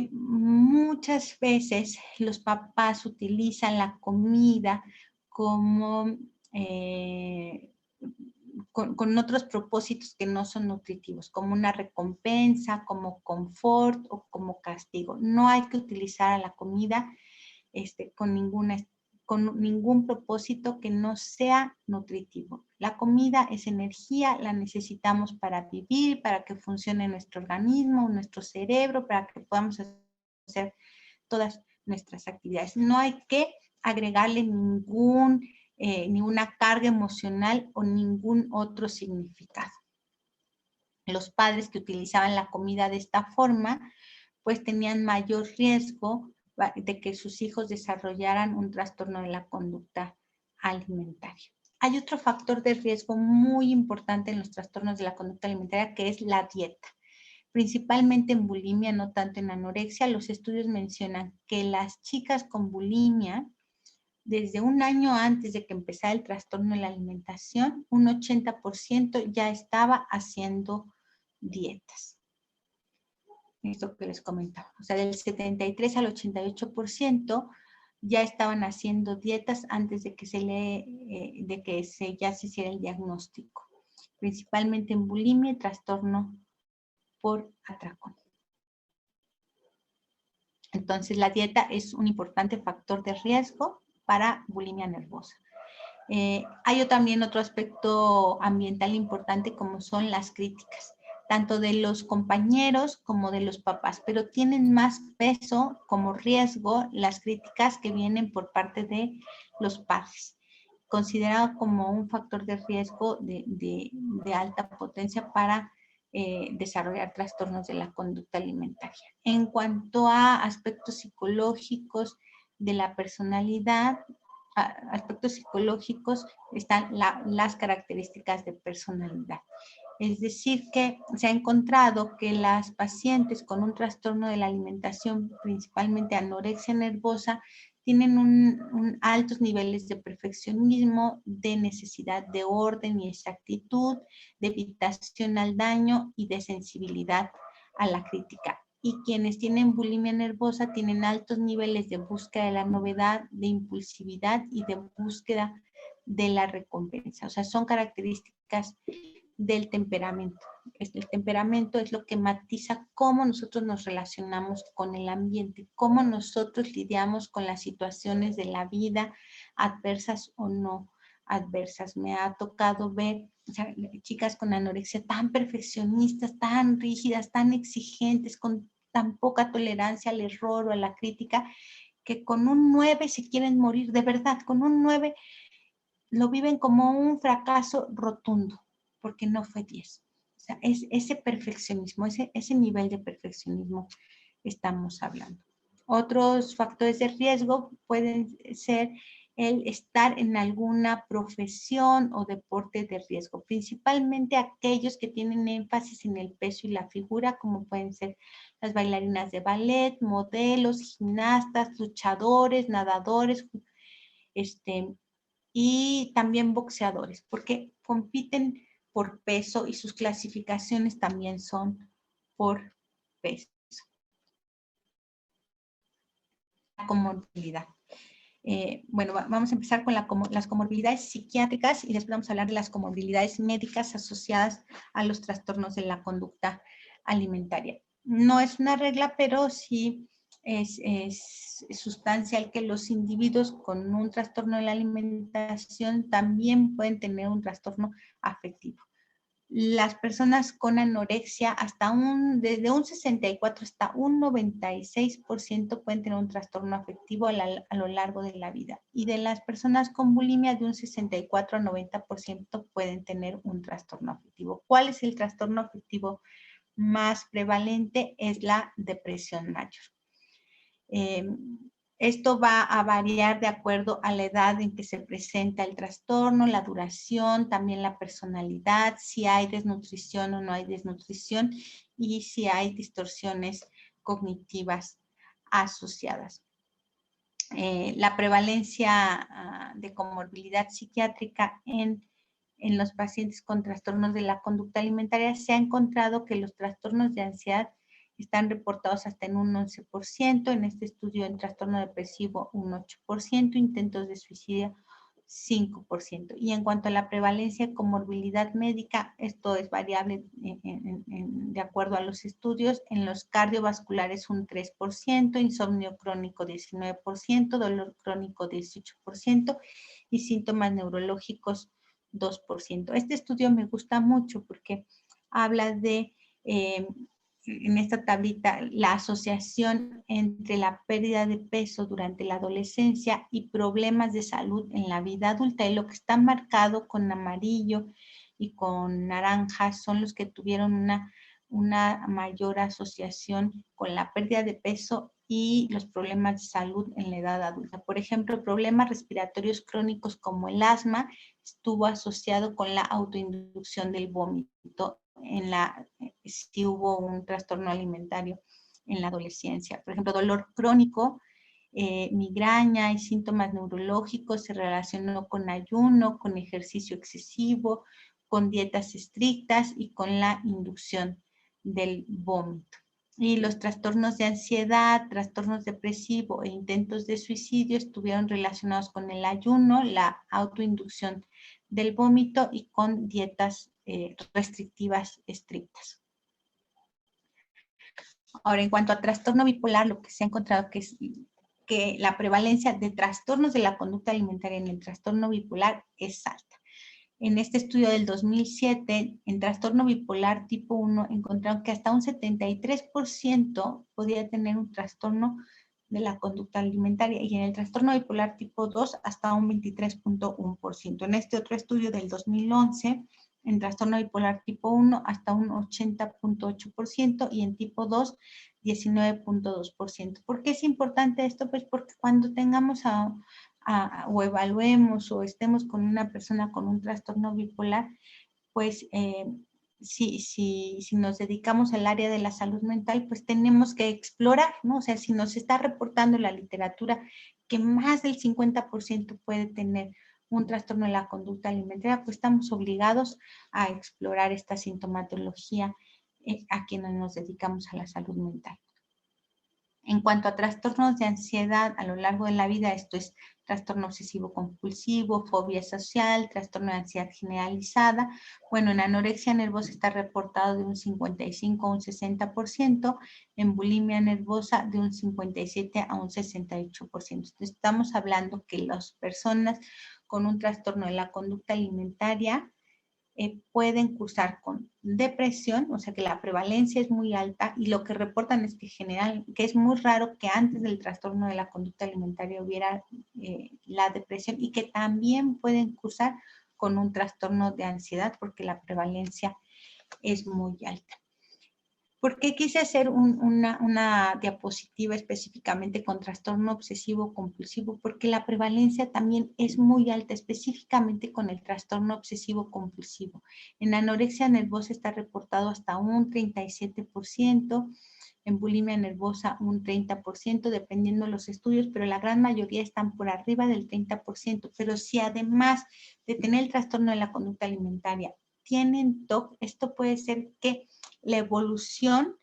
Muchas veces los papás utilizan la comida como con otros propósitos que no son nutritivos, como una recompensa, como confort o como castigo. No hay que utilizar a la comida con ningún propósito que no sea nutritivo. La comida es energía, la necesitamos para vivir, para que funcione nuestro organismo, nuestro cerebro, para que podamos hacer todas nuestras actividades. No hay que agregarle ninguna carga emocional o ningún otro significado. Los padres que utilizaban la comida de esta forma, pues tenían mayor riesgo de que sus hijos desarrollaran un trastorno de la conducta alimentaria. Hay otro factor de riesgo muy importante en los trastornos de la conducta alimentaria, que es la dieta. Principalmente en bulimia, no tanto en anorexia. Los estudios mencionan que las chicas con bulimia, desde un año antes de que empezara el trastorno de la alimentación, un 80% ya estaba haciendo dietas. esto que les comentaba. O sea, del 73 al 88% ya estaban haciendo dietas antes de que ya se hiciera el diagnóstico, principalmente en bulimia y trastorno por atracón. Entonces, la dieta es un importante factor de riesgo para bulimia nervosa. Hay también otro aspecto ambiental importante, como son las críticas, tanto de los compañeros como de los papás, pero tienen más peso como riesgo las críticas que vienen por parte de los padres, considerado como un factor de riesgo de alta potencia para desarrollar trastornos de la conducta alimentaria. En cuanto a aspectos psicológicos de la personalidad, aspectos psicológicos están las características de personalidad. Es decir, que se ha encontrado que las pacientes con un trastorno de la alimentación, principalmente anorexia nervosa, tienen altos niveles de perfeccionismo, de necesidad de orden y exactitud, de evitación al daño y de sensibilidad a la crítica. Y quienes tienen bulimia nervosa tienen altos niveles de búsqueda de la novedad, de impulsividad y de búsqueda de la recompensa. O sea, son características del temperamento. El temperamento es lo que matiza cómo nosotros nos relacionamos con el ambiente, cómo nosotros lidiamos con las situaciones de la vida, adversas o no adversas. Me ha tocado ver, o sea, chicas con anorexia tan perfeccionistas, tan rígidas, tan exigentes, con tan poca tolerancia al error o a la crítica, que con un 9 se quieren morir, de verdad, con un 9 lo viven como un fracaso rotundo, porque no fue 10. O sea, es ese perfeccionismo, ese nivel de perfeccionismo estamos hablando. Otros factores de riesgo pueden ser el estar en alguna profesión o deporte de riesgo, principalmente aquellos que tienen énfasis en el peso y la figura, como pueden ser las bailarinas de ballet, modelos, gimnastas, luchadores, nadadores, y también boxeadores, porque compiten por peso y sus clasificaciones también son por peso. La comorbilidad. Bueno, vamos a empezar con las comorbilidades psiquiátricas y después vamos a hablar de las comorbilidades médicas asociadas a los trastornos de la conducta alimentaria. No es una regla, pero sí es sustancial que los individuos con un trastorno de la alimentación también pueden tener un trastorno afectivo. Las personas con anorexia desde un 64 hasta un 96% pueden tener un trastorno afectivo a lo largo de la vida. Y de las personas con bulimia, de un 64 a 90% pueden tener un trastorno afectivo. ¿Cuál es el trastorno afectivo más prevalente? Es la depresión mayor. Esto va a variar de acuerdo a la edad en que se presenta el trastorno, la duración, también la personalidad, si hay desnutrición o no hay desnutrición y si hay distorsiones cognitivas asociadas. La prevalencia de comorbilidad psiquiátrica en los pacientes con trastornos de la conducta alimentaria, se ha encontrado que los trastornos de ansiedad están reportados hasta en un 11%, en este estudio en trastorno depresivo un 8%, intentos de suicidio 5%. Y en cuanto a la prevalencia de comorbilidad médica, esto es variable de acuerdo a los estudios. En los cardiovasculares un 3%, insomnio crónico 19%, dolor crónico 18% y síntomas neurológicos 2%. Este estudio me gusta mucho porque habla de en esta tablita la asociación entre la pérdida de peso durante la adolescencia y problemas de salud en la vida adulta. Y lo que está marcado con amarillo y con naranja son los que tuvieron una mayor asociación con la pérdida de peso y los problemas de salud en la edad adulta. Por ejemplo, problemas respiratorios crónicos como el asma estuvo asociado con la autoinducción del vómito si hubo un trastorno alimentario en la adolescencia. Por ejemplo, dolor crónico, migraña y síntomas neurológicos se relacionó con ayuno, con ejercicio excesivo, con dietas estrictas y con la inducción del vómito. Y los trastornos de ansiedad, trastornos depresivos e intentos de suicidio estuvieron relacionados con el ayuno, la autoinducción del vómito y con dietas restrictivas estrictas. Ahora, en cuanto a trastorno bipolar, lo que se ha encontrado que es que la prevalencia de trastornos de la conducta alimentaria en el trastorno bipolar es alta. En este estudio del 2007, en trastorno bipolar tipo 1, encontraron que hasta un 73% podía tener un trastorno de la conducta alimentaria y en el trastorno bipolar tipo 2 hasta un 23.1%. En este otro estudio del 2011, en trastorno bipolar tipo 1 hasta un 80.8% y en tipo 2, 19.2%. ¿Por qué es importante esto? Pues porque cuando tengamos o evaluemos o estemos con una persona con un trastorno bipolar, pues si nos dedicamos al área de la salud mental, pues tenemos que explorar, ¿no? O sea, si nos está reportando la literatura que más del 50% puede tener un trastorno de la conducta alimentaria, pues estamos obligados a explorar esta sintomatología a quienes nos dedicamos a la salud mental. En cuanto a trastornos de ansiedad a lo largo de la vida, esto es trastorno obsesivo compulsivo, fobia social, trastorno de ansiedad generalizada. Bueno, en anorexia nervosa está reportado de un 55 a un 60%, en bulimia nervosa de un 57 a un 68%. Entonces, estamos hablando que las personas con un trastorno de la conducta alimentaria pueden cursar con depresión, o sea que la prevalencia es muy alta y lo que reportan es que que es muy raro que antes del trastorno de la conducta alimentaria hubiera la depresión y que también pueden cursar con un trastorno de ansiedad porque la prevalencia es muy alta. ¿Por qué quise hacer una diapositiva específicamente con trastorno obsesivo compulsivo? Porque la prevalencia también es muy alta, específicamente con el trastorno obsesivo compulsivo. En anorexia nervosa está reportado hasta un 37%, en bulimia nervosa un 30%, dependiendo de los estudios, pero la gran mayoría están por arriba del 30%. Pero si además de tener el trastorno de la conducta alimentaria, tienen TOC, esto puede ser que la evolución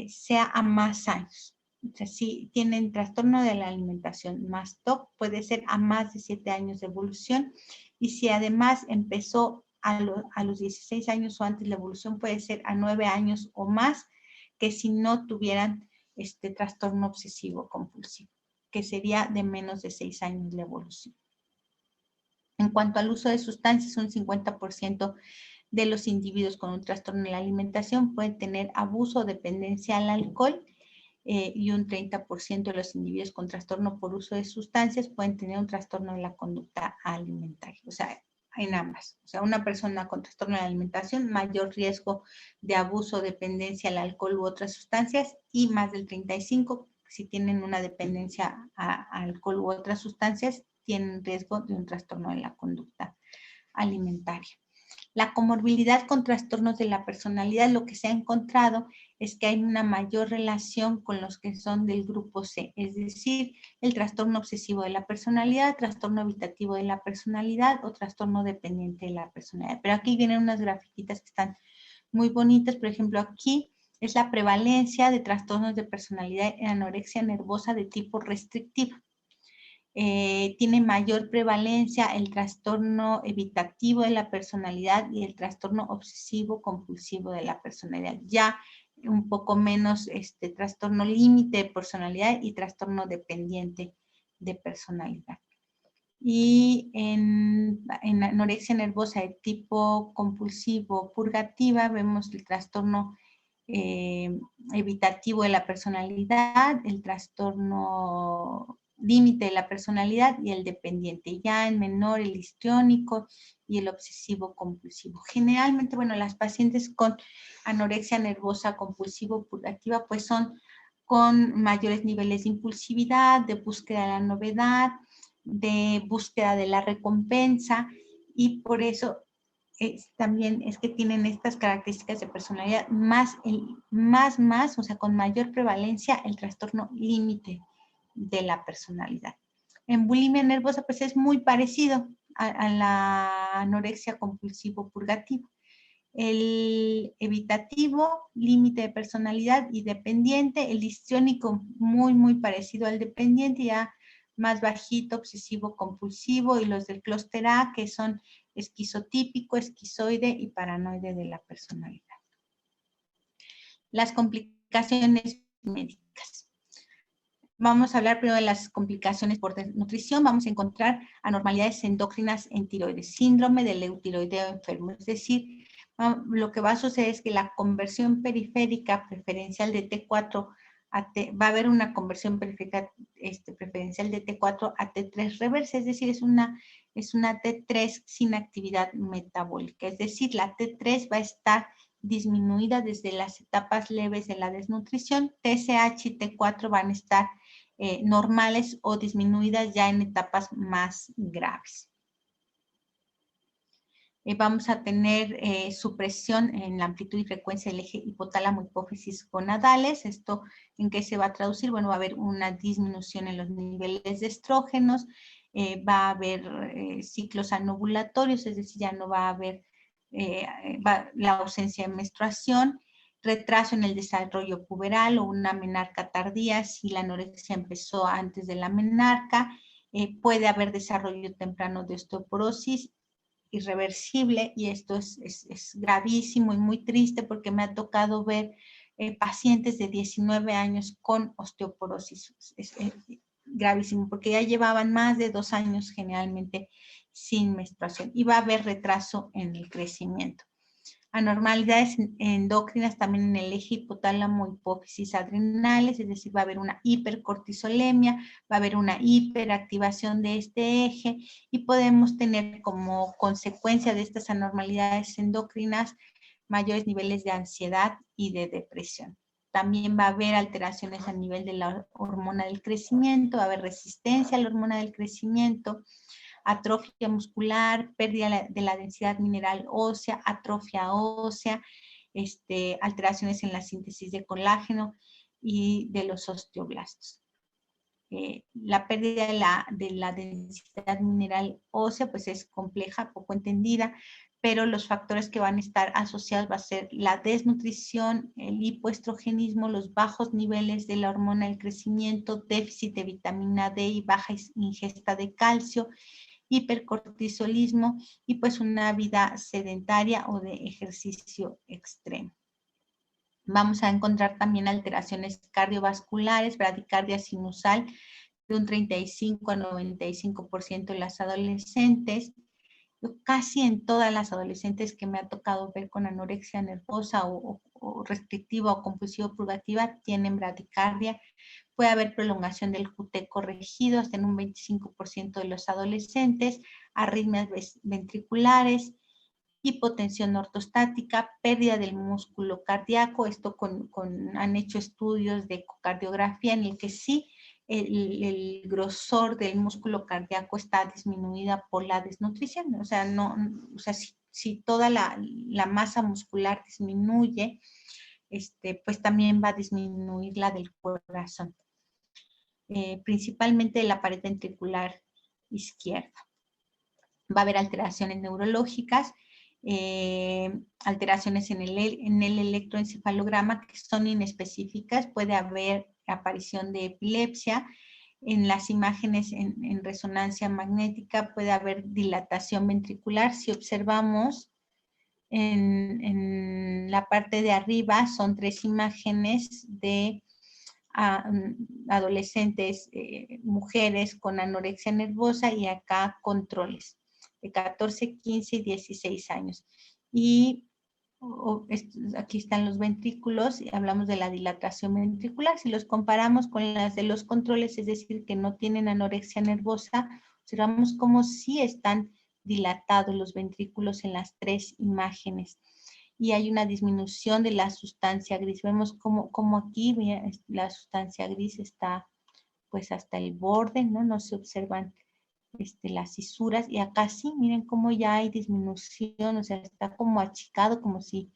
sea a más años. O sea, si tienen trastorno de la alimentación más TOC, puede ser a más de 7 años de evolución. Y si además empezó a los 16 años o antes, la evolución puede ser a 9 años o más, que si no tuvieran este trastorno obsesivo compulsivo, que sería de menos de 6 años la evolución. En cuanto al uso de sustancias, un 50% de los individuos con un trastorno de la alimentación pueden tener abuso o dependencia al alcohol y un 30% de los individuos con trastorno por uso de sustancias pueden tener un trastorno de la conducta alimentaria. O sea, en ambas. O sea, una persona con trastorno de la alimentación, mayor riesgo de abuso o dependencia al alcohol u otras sustancias y más del 35% si tienen una dependencia a alcohol u otras sustancias, tienen riesgo de un trastorno de la conducta alimentaria. La comorbilidad con trastornos de la personalidad, lo que se ha encontrado es que hay una mayor relación con los que son del grupo C, es decir, el trastorno obsesivo de la personalidad, trastorno evitativo de la personalidad o trastorno dependiente de la personalidad. Pero aquí vienen unas grafiquitas que están muy bonitas. Por ejemplo, aquí es la prevalencia de trastornos de personalidad en anorexia nervosa de tipo restrictivo. Tiene mayor prevalencia el trastorno evitativo de la personalidad y el trastorno obsesivo compulsivo de la personalidad. Ya un poco menos trastorno límite de personalidad y trastorno dependiente de personalidad. Y en anorexia nervosa de tipo compulsivo purgativa vemos el trastorno evitativo de la personalidad, el trastorno límite de la personalidad y el dependiente. Ya en menor el histriónico y el obsesivo compulsivo. Generalmente, bueno, las pacientes con anorexia nervosa compulsivo purgativa pues son con mayores niveles de impulsividad, de búsqueda de la novedad, de búsqueda de la recompensa y por eso también es que tienen estas características de personalidad más, o sea, con mayor prevalencia el trastorno límite de la personalidad. En bulimia nervosa pues es muy parecido a la anorexia compulsivo purgativa. El evitativo, límite de personalidad y dependiente. El histriónico, muy, muy parecido al dependiente, ya más bajito, obsesivo, compulsivo. Y los del clúster A, que son esquizotípico, esquizoide y paranoide de la personalidad. Las complicaciones médicas. Vamos a hablar primero de las complicaciones por desnutrición. Vamos a encontrar anormalidades endócrinas en tiroides, síndrome del eutiroideo enfermo. Es decir, lo que va a suceder es que la conversión periférica preferencial de T4 a T, va a haber una conversión periférica preferencial de T4 a T3 reversa, es decir, es una T3 sin actividad metabólica. Es decir, la T3 va a estar disminuida desde las etapas leves de la desnutrición. TSH y T4 van a estar normales o disminuidas ya en etapas más graves. Vamos a tener supresión en la amplitud y frecuencia del eje hipotálamo hipófisis gonadales. ¿Esto en qué se va a traducir? Bueno, va a haber una disminución en los niveles de estrógenos, va a haber ciclos anovulatorios, es decir, ya no va a haber la ausencia de menstruación, retraso en el desarrollo puberal o una menarca tardía si la anorexia empezó antes de la menarca, puede haber desarrollo temprano de osteoporosis irreversible, y esto es gravísimo y muy triste porque me ha tocado ver pacientes de 19 años con osteoporosis. Es gravísimo porque ya llevaban más de 2 años generalmente sin menstruación, y va a haber retraso en el crecimiento. Anormalidades endócrinas también en el eje hipotálamo hipófisis adrenales, es decir, va a haber una hipercortisolemia, va a haber una hiperactivación de este eje, y podemos tener como consecuencia de estas anormalidades endocrinas mayores niveles de ansiedad y de depresión. También va a haber alteraciones a nivel de la hormona del crecimiento, va a haber resistencia a la hormona del crecimiento, atrofia muscular, pérdida de la densidad mineral ósea, atrofia ósea, alteraciones en la síntesis de colágeno y de los osteoblastos. La pérdida de la densidad mineral ósea pues es compleja, poco entendida, pero los factores que van a estar asociados va a ser la desnutrición, el hipoestrogenismo, los bajos niveles de la hormona del crecimiento, déficit de vitamina D y baja ingesta de calcio, hipercortisolismo y pues una vida sedentaria o de ejercicio extremo. Vamos a encontrar también alteraciones cardiovasculares, bradicardia sinusal de un 35 a 95% en las adolescentes. Casi en todas las adolescentes que me ha tocado ver con anorexia nervosa o restrictiva o compulsiva purgativa tienen bradicardia. Puede haber prolongación del QT corregido hasta en un 25% de los adolescentes, arritmias ventriculares, hipotensión ortostática, pérdida del músculo cardíaco. Esto han hecho estudios de ecocardiografía en el que sí el grosor del músculo cardíaco está disminuida por la desnutrición. O sea, si toda la masa muscular disminuye, pues también va a disminuir la del corazón. Principalmente la pared ventricular izquierda. Va a haber alteraciones neurológicas, alteraciones en el electroencefalograma que son inespecíficas. Puede haber aparición de epilepsia. En las imágenes en resonancia magnética puede haber dilatación ventricular. Si observamos en la parte de arriba, son 3 imágenes de adolescentes, mujeres con anorexia nervosa, y acá controles de 14, 15 y 16 años. Y aquí están los ventrículos y hablamos de la dilatación ventricular. Si los comparamos con las de los controles, es decir, que no tienen anorexia nervosa, observamos cómo sí están dilatados los ventrículos en las 3 imágenes. Y hay una disminución de la sustancia gris. Vemos como aquí la sustancia gris está pues hasta el borde, ¿no? No se observan las cisuras, y acá sí, miren cómo ya hay disminución, o sea, está como achicado, como si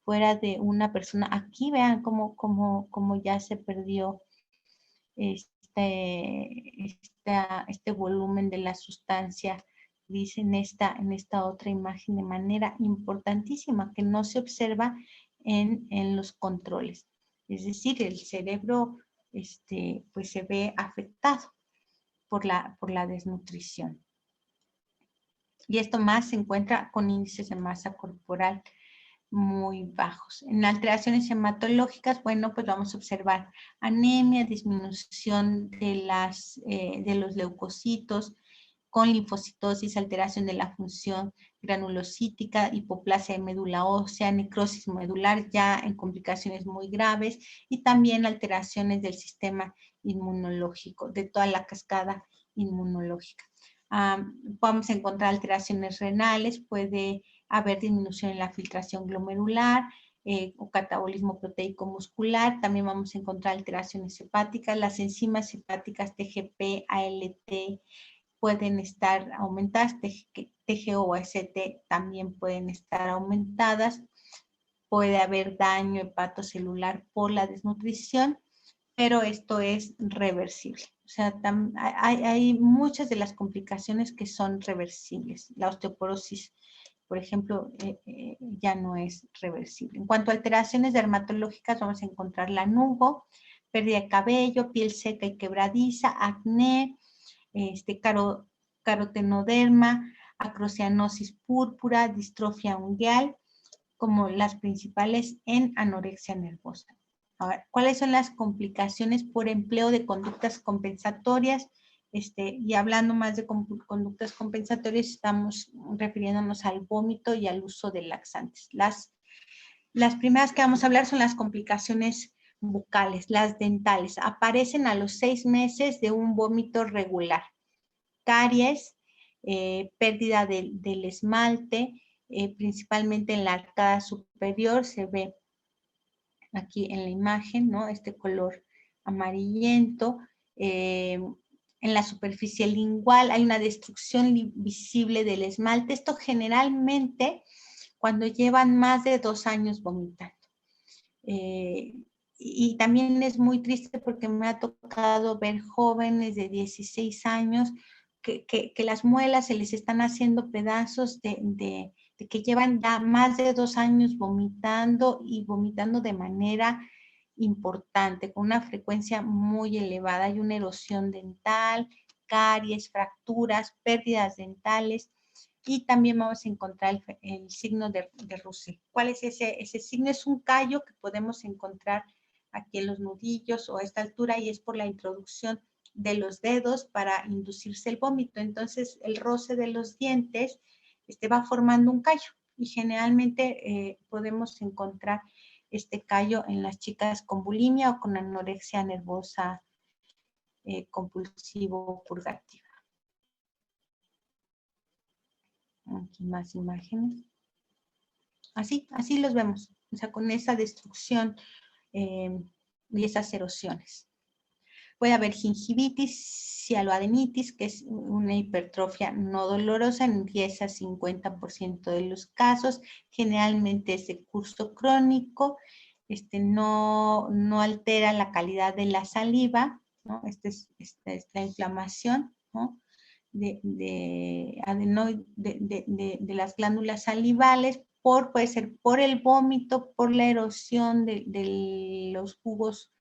fuera de una persona. Aquí vean cómo ya se perdió este volumen de la sustancia dice en esta otra imagen de manera importantísima, que no se observa en los controles. Es decir, el cerebro pues se ve afectado por la desnutrición. Y esto más se encuentra con índices de masa corporal muy bajos. En alteraciones hematológicas, bueno, pues vamos a observar anemia, disminución de los leucocitos, con linfocitosis, alteración de la función granulocítica, hipoplasia de médula ósea, necrosis medular ya en complicaciones muy graves y también alteraciones del sistema inmunológico, de toda la cascada inmunológica. Podemos encontrar alteraciones renales, puede haber disminución en la filtración glomerular o catabolismo proteico muscular. También vamos a encontrar alteraciones hepáticas. Las enzimas hepáticas TGP, ALT pueden estar aumentadas, TGO o AST también pueden estar aumentadas. Puede haber daño hepatocelular por la desnutrición, pero esto es reversible. O sea, hay muchas de las complicaciones que son reversibles. La osteoporosis, por ejemplo, ya no es reversible. En cuanto a alteraciones dermatológicas, vamos a encontrar lanugo, pérdida de cabello, piel seca y quebradiza, acné, carotenoderma, acrocianosis púrpura, distrofia ungueal, como las principales en anorexia nervosa. Ahora, ¿cuáles son las complicaciones por empleo de conductas compensatorias? Y hablando más de conductas compensatorias, estamos refiriéndonos al vómito y al uso de laxantes. Las primeras que vamos a hablar son las complicaciones bucales, las dentales. Aparecen a los 6 meses de un vómito regular. Caries, pérdida del esmalte, principalmente en la arcada superior, se ve aquí en la imagen, ¿no? Este color amarillento. En la superficie lingual hay una destrucción visible del esmalte. Esto generalmente cuando llevan más de 2 años vomitando. Y también es muy triste porque me ha tocado ver jóvenes de 16 años que las muelas se les están haciendo pedazos de que llevan ya más de 2 años vomitando y vomitando de manera importante, con una frecuencia muy elevada. Hay una erosión dental, caries, fracturas, pérdidas dentales. Y también vamos a encontrar el signo de Russell. ¿Cuál es ese signo? Es un callo que podemos encontrar aquí en los nudillos o a esta altura y es por la introducción de los dedos para inducirse el vómito. Entonces, el roce de los dientes va formando un callo y generalmente podemos encontrar este callo en las chicas con bulimia o con anorexia nervosa compulsivo purgativa. Aquí más imágenes. Así los vemos, o sea, con esa destrucción y esas erosiones. Puede haber gingivitis, cialoadenitis, que es una hipertrofia no dolorosa en 10 a 50% de los casos. Generalmente es de curso crónico, no altera la calidad de la saliva, ¿no? Esta es la inflamación, ¿no? de las glándulas salivales, puede ser por el vómito, por la erosión de los jugos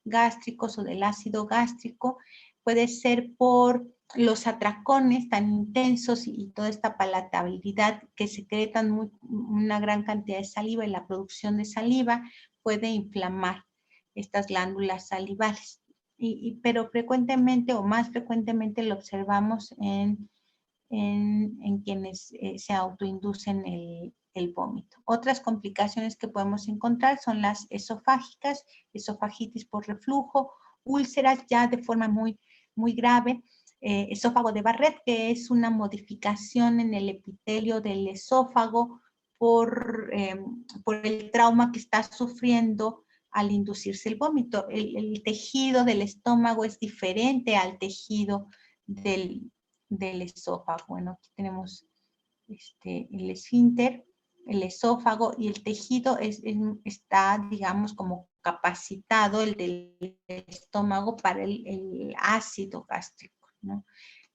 gástricos o del ácido gástrico, puede ser por los atracones tan intensos y toda esta palatabilidad que secretan una gran cantidad de saliva y la producción de saliva puede inflamar estas glándulas salivales. Pero frecuentemente o más frecuentemente lo observamos en quienes se autoinducen el vómito. Otras complicaciones que podemos encontrar son las esofágicas, esofagitis por reflujo, úlceras ya de forma muy, muy grave, esófago de Barrett, que es una modificación en el epitelio del esófago por el trauma que está sufriendo al inducirse el vómito. El tejido del estómago es diferente al tejido del esófago. Bueno, aquí tenemos el esfínter, el esófago y el tejido está, digamos, como capacitado, el del estómago, para el ácido gástrico, ¿no?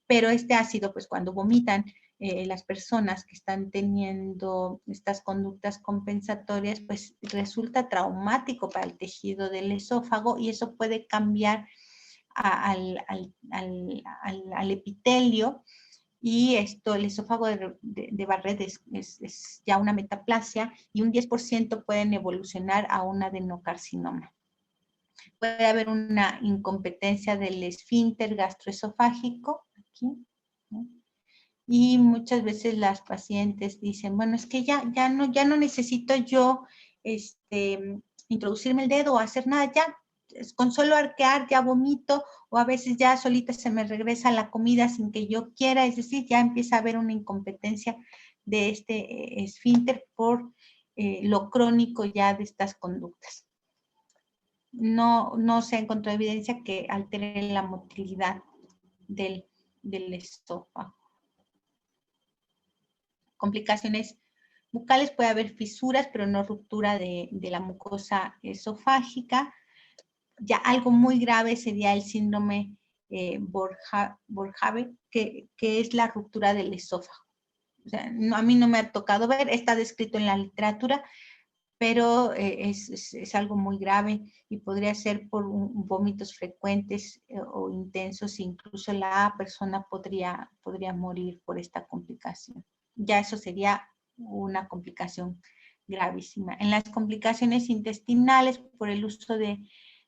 Pero este ácido, pues cuando vomitan, las personas que están teniendo estas conductas compensatorias, pues resulta traumático para el tejido del esófago y eso puede cambiar al epitelio y esto, el esófago de Barrett es ya una metaplasia y un 10% pueden evolucionar a un adenocarcinoma. Puede haber una incompetencia del esfínter gastroesofágico, aquí, ¿no? Y muchas veces las pacientes dicen, bueno, es que ya no necesito yo introducirme el dedo o hacer nada, ya con solo arquear ya vomito, o a veces ya solita se me regresa la comida sin que yo quiera, es decir, ya empieza a haber una incompetencia de este esfínter por lo crónico ya de estas conductas. No se ha encontrado evidencia que altere la motilidad del esófago. Complicaciones bucales, puede haber fisuras, pero no ruptura de la mucosa esofágica. Ya algo muy grave sería el síndrome Borjave, que es la ruptura del esófago. O sea, a mí no me ha tocado ver, está descrito en la literatura, pero es algo muy grave y podría ser por vómitos frecuentes o intensos, incluso la persona podría morir por esta complicación. Ya eso sería una complicación gravísima. En las complicaciones intestinales, por el uso de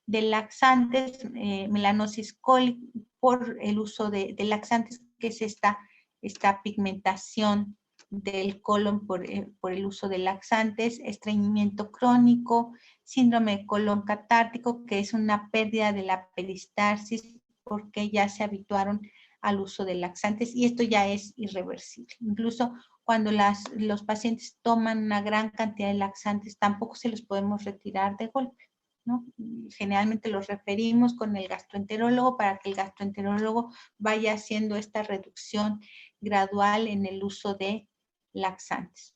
laxantes, melanosis coli, por el uso de laxantes, que es esta pigmentación del colon por el uso de laxantes, estreñimiento crónico, síndrome de colon catártico, que es una pérdida de la peristalsis porque ya se habituaron al uso de laxantes y esto ya es irreversible. Incluso cuando los pacientes toman una gran cantidad de laxantes, tampoco se los podemos retirar de golpe, ¿no? Generalmente los referimos con el gastroenterólogo para que el gastroenterólogo vaya haciendo esta reducción gradual en el uso de laxantes,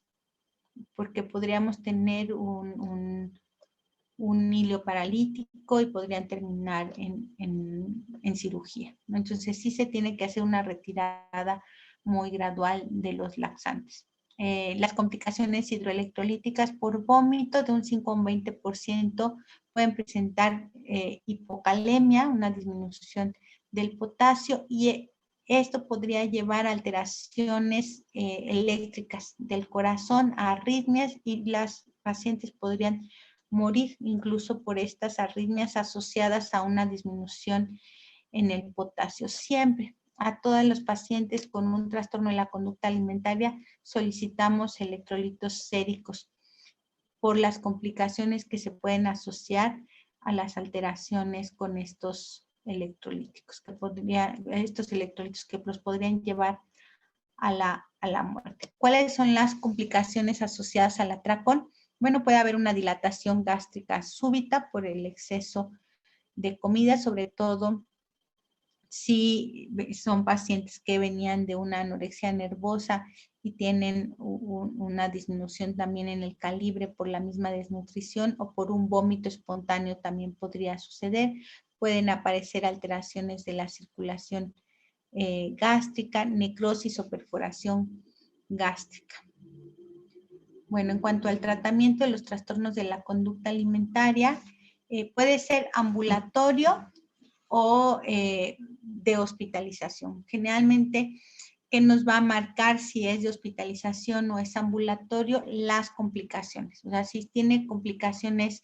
porque podríamos tener un hilo paralítico y podrían terminar en cirugía, ¿no? Entonces sí se tiene que hacer una retirada muy gradual de los laxantes. Las complicaciones hidroelectrolíticas por vómito de un 5 a un 20% pueden presentar hipocalemia, una disminución del potasio, y esto podría llevar a alteraciones eléctricas del corazón, a arritmias, y las pacientes podrían morir incluso por estas arritmias asociadas a una disminución en el potasio. Siempre a todos los pacientes con un trastorno de la conducta alimentaria solicitamos electrolitos séricos por las complicaciones que se pueden asociar a las alteraciones con estos electrolíticos, estos electrolitos que los podrían llevar a la muerte. ¿Cuáles son las complicaciones asociadas al atracón? Bueno, puede haber una dilatación gástrica súbita por el exceso de comida, sobre todo si son pacientes que venían de una anorexia nervosa y tienen una disminución también en el calibre por la misma desnutrición o por un vómito espontáneo también podría suceder. Pueden aparecer alteraciones de la circulación gástrica, necrosis o perforación gástrica. Bueno, en cuanto al tratamiento de los trastornos de la conducta alimentaria, puede ser ambulatorio o de hospitalización. Generalmente, ¿qué nos va a marcar si es de hospitalización o es ambulatorio? Las complicaciones. O sea, si tiene complicaciones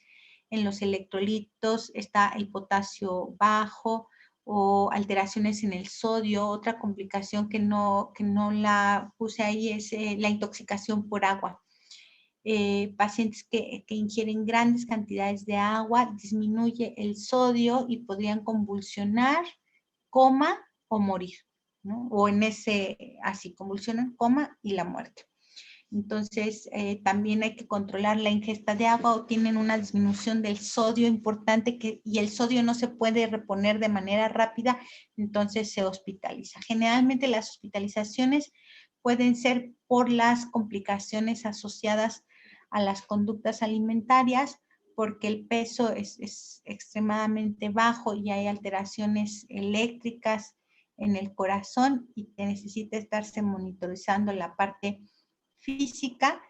en los electrolitos, está el potasio bajo o alteraciones en el sodio. Otra complicación que no la puse ahí es la intoxicación por agua. Pacientes que ingieren grandes cantidades de agua, disminuye el sodio y podrían convulsionar, coma o morir, ¿no? O así, convulsionan, coma y la muerte. Entonces, también hay que controlar la ingesta de agua o tienen una disminución del sodio importante y el sodio no se puede reponer de manera rápida, entonces se hospitaliza. Generalmente las hospitalizaciones pueden ser por las complicaciones asociadas a las conductas alimentarias, porque el peso es extremadamente bajo y hay alteraciones eléctricas en el corazón y que necesita estarse monitorizando la parte física,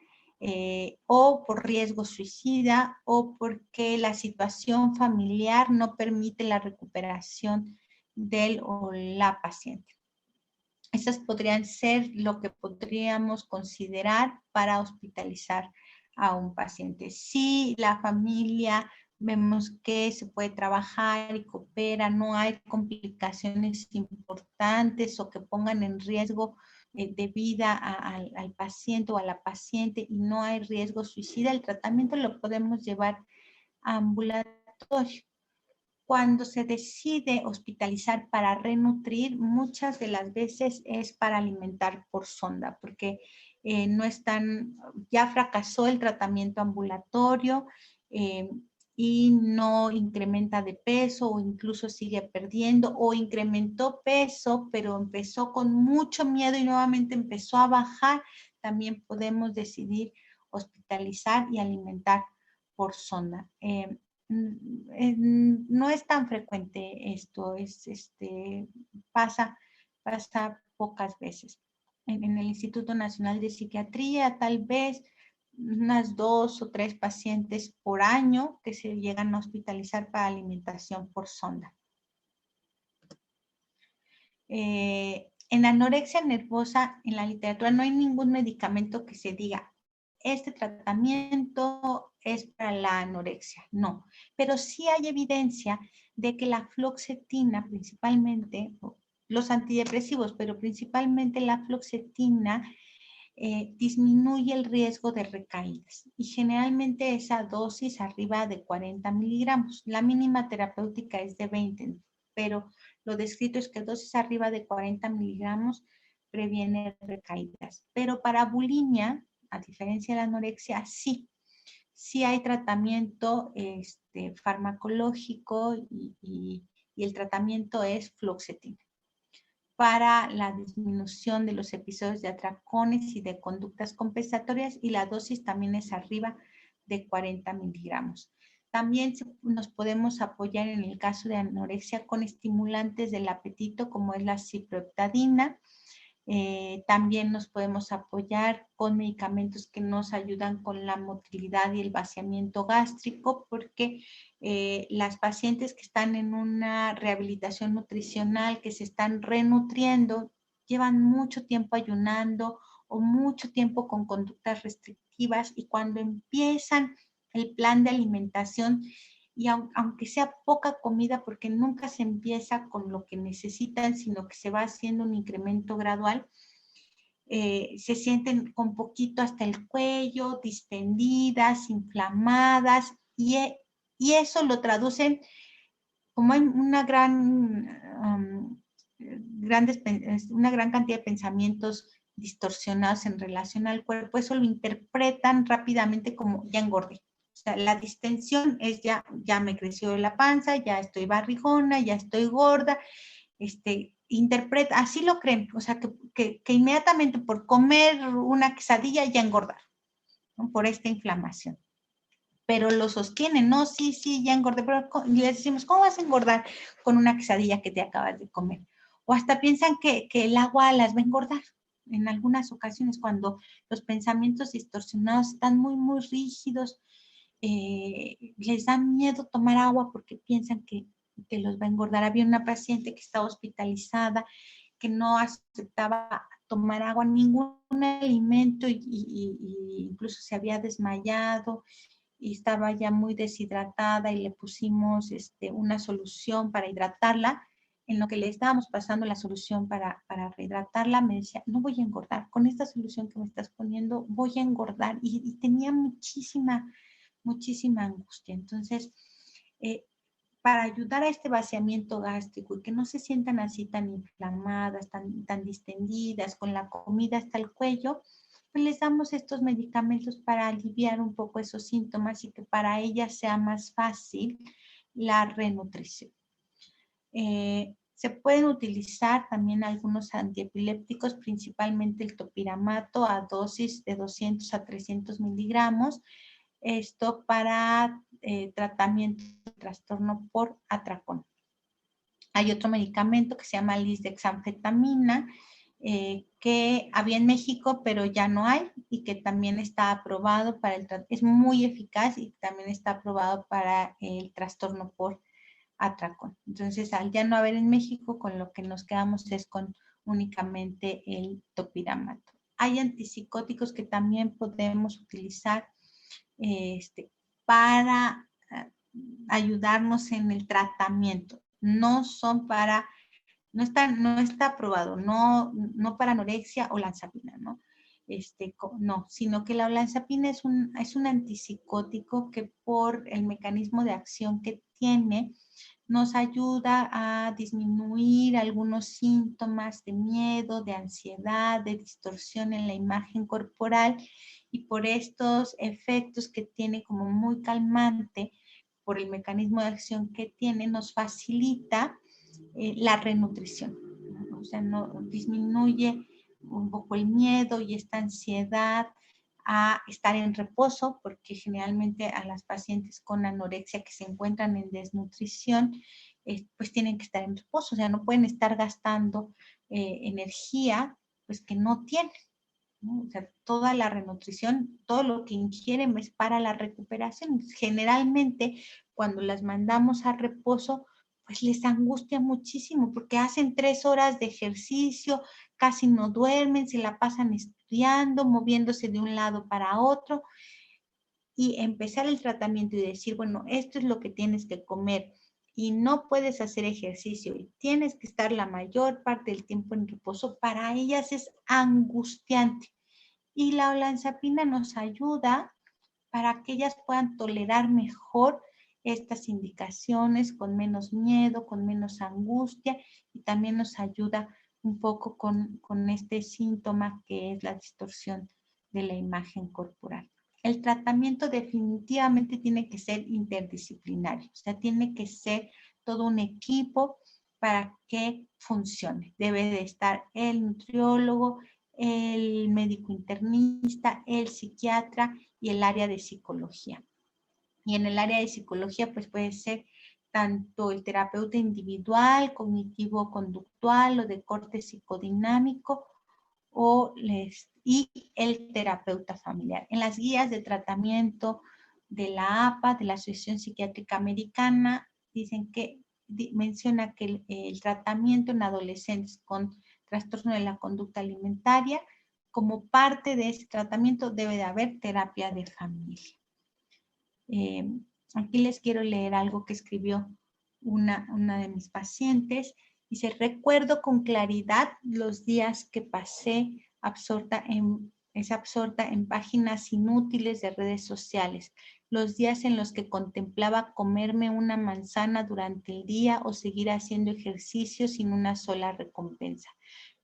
o por riesgo suicida o porque la situación familiar no permite la recuperación del o la paciente. Esas podrían ser lo que podríamos considerar para hospitalizar a un paciente. Si la familia vemos que se puede trabajar y coopera, no hay complicaciones importantes o que pongan en riesgo de vida al paciente o a la paciente y no hay riesgo suicida, el tratamiento lo podemos llevar a ambulatorio. Cuando se decide hospitalizar para renutrir, muchas de las veces es para alimentar por sonda, porque no están, ya fracasó el tratamiento ambulatorio y no incrementa de peso o incluso sigue perdiendo o incrementó peso, pero empezó con mucho miedo y nuevamente empezó a bajar. También podemos decidir hospitalizar y alimentar por sonda. No es tan frecuente esto, pasa pocas veces. En el Instituto Nacional de Psiquiatría, tal vez unas 2 o 3 pacientes por año que se llegan a hospitalizar para alimentación por sonda. En anorexia nervosa, en la literatura no hay ningún medicamento que se diga este tratamiento es para la anorexia, no. Pero sí hay evidencia de que la fluoxetina principalmente, los antidepresivos, pero principalmente la fluoxetina disminuye el riesgo de recaídas y generalmente esa dosis arriba de 40 miligramos. La mínima terapéutica es de 20, pero lo descrito es que dosis arriba de 40 miligramos previene recaídas. Pero para bulimia, a diferencia de la anorexia, sí hay tratamiento farmacológico y el tratamiento es fluoxetina para la disminución de los episodios de atracones y de conductas compensatorias y la dosis también es arriba de 40 miligramos. También nos podemos apoyar en el caso de anorexia con estimulantes del apetito como es la ciproheptadina. También nos podemos apoyar con medicamentos que nos ayudan con la motilidad y el vaciamiento gástrico, porque las pacientes que están en una rehabilitación nutricional, que se están renutriendo, llevan mucho tiempo ayunando o mucho tiempo con conductas restrictivas y cuando empiezan el plan de alimentación, y aunque sea poca comida, porque nunca se empieza con lo que necesitan, sino que se va haciendo un incremento gradual, se sienten con poquito hasta el cuello, distendidas, inflamadas, y eso lo traducen como hay una una gran cantidad de pensamientos distorsionados en relación al cuerpo, eso lo interpretan rápidamente como ya engordé. O sea, la distensión es ya me creció la panza, ya estoy barrigona, ya estoy gorda, interpreta, así lo creen, o sea, que inmediatamente por comer una quesadilla ya engordar, ¿no? Por esta inflamación. Pero lo sostienen, no, sí, ya engordé, pero les decimos, ¿cómo vas a engordar con una quesadilla que te acabas de comer? O hasta piensan que el agua las va a engordar. En algunas ocasiones, cuando los pensamientos distorsionados están muy, muy rígidos, les da miedo tomar agua porque piensan que los va a engordar. Había una paciente que estaba hospitalizada, que no aceptaba tomar agua, ningún alimento, y incluso se había desmayado y estaba ya muy deshidratada y le pusimos una solución para hidratarla. En lo que le estábamos pasando la solución para rehidratarla, me decía, no voy a engordar, con esta solución que me estás poniendo voy a engordar, y tenía muchísima angustia. Entonces, para ayudar a este vaciamiento gástrico y que no se sientan así tan inflamadas, tan distendidas, con la comida hasta el cuello, pues les damos estos medicamentos para aliviar un poco esos síntomas y que para ellas sea más fácil la renutrición. Se pueden utilizar también algunos antiepilépticos, principalmente el topiramato a dosis de 200 a 300 miligramos, para tratamiento de trastorno por atracón. Hay otro medicamento que se llama lisdexanfetamina, que había en México, pero ya no hay, y que también está aprobado para es muy eficaz y también está aprobado para el trastorno por atracón. Entonces, al ya no haber en México, con lo que nos quedamos es con únicamente el topiramato. Hay antipsicóticos que también podemos utilizar para ayudarnos en el tratamiento. No son para, no está aprobado, no para anorexia o olanzapina, ¿no? No, sino que la olanzapina es un antipsicótico que por el mecanismo de acción que tiene, nos ayuda a disminuir algunos síntomas de miedo, de ansiedad, de distorsión en la imagen corporal, y por estos efectos que tiene como muy calmante, por el mecanismo de acción que tiene, nos facilita la renutrición, ¿no? O sea, no disminuye un poco el miedo y esta ansiedad a estar en reposo, porque generalmente a las pacientes con anorexia que se encuentran en desnutrición, pues tienen que estar en reposo, o sea, no pueden estar gastando energía pues que no tienen, ¿no? O sea, toda la renutrición, todo lo que ingieren es para la recuperación. Generalmente, cuando las mandamos a reposo, pues les angustia muchísimo porque hacen 3 horas de ejercicio, casi no duermen, se la pasan estudiando, moviéndose de un lado para otro, y empezar el tratamiento y decir, bueno, esto es lo que tienes que comer y no puedes hacer ejercicio y tienes que estar la mayor parte del tiempo en reposo, para ellas es angustiante. Y la olanzapina nos ayuda para que ellas puedan tolerar mejor estas indicaciones con menos miedo, con menos angustia, y también nos ayuda un poco con este síntoma que es la distorsión de la imagen corporal. El tratamiento definitivamente tiene que ser interdisciplinario, o sea, tiene que ser todo un equipo para que funcione. Debe de estar el nutriólogo, el médico internista, el psiquiatra y el área de psicología. Y en el área de psicología, pues puede ser tanto el terapeuta individual, cognitivo-conductual o de corte psicodinámico, y el terapeuta familiar. En las guías de tratamiento de la APA, de la Asociación Psiquiátrica Americana, dicen que, menciona que el tratamiento en adolescentes con trastorno de la conducta alimentaria, como parte de ese tratamiento debe de haber terapia de familia. Aquí les quiero leer algo que escribió una de mis pacientes. Dice: recuerdo con claridad los días que pasé absorta en páginas inútiles de redes sociales, los días en los que contemplaba comerme una manzana durante el día o seguir haciendo ejercicio sin una sola recompensa,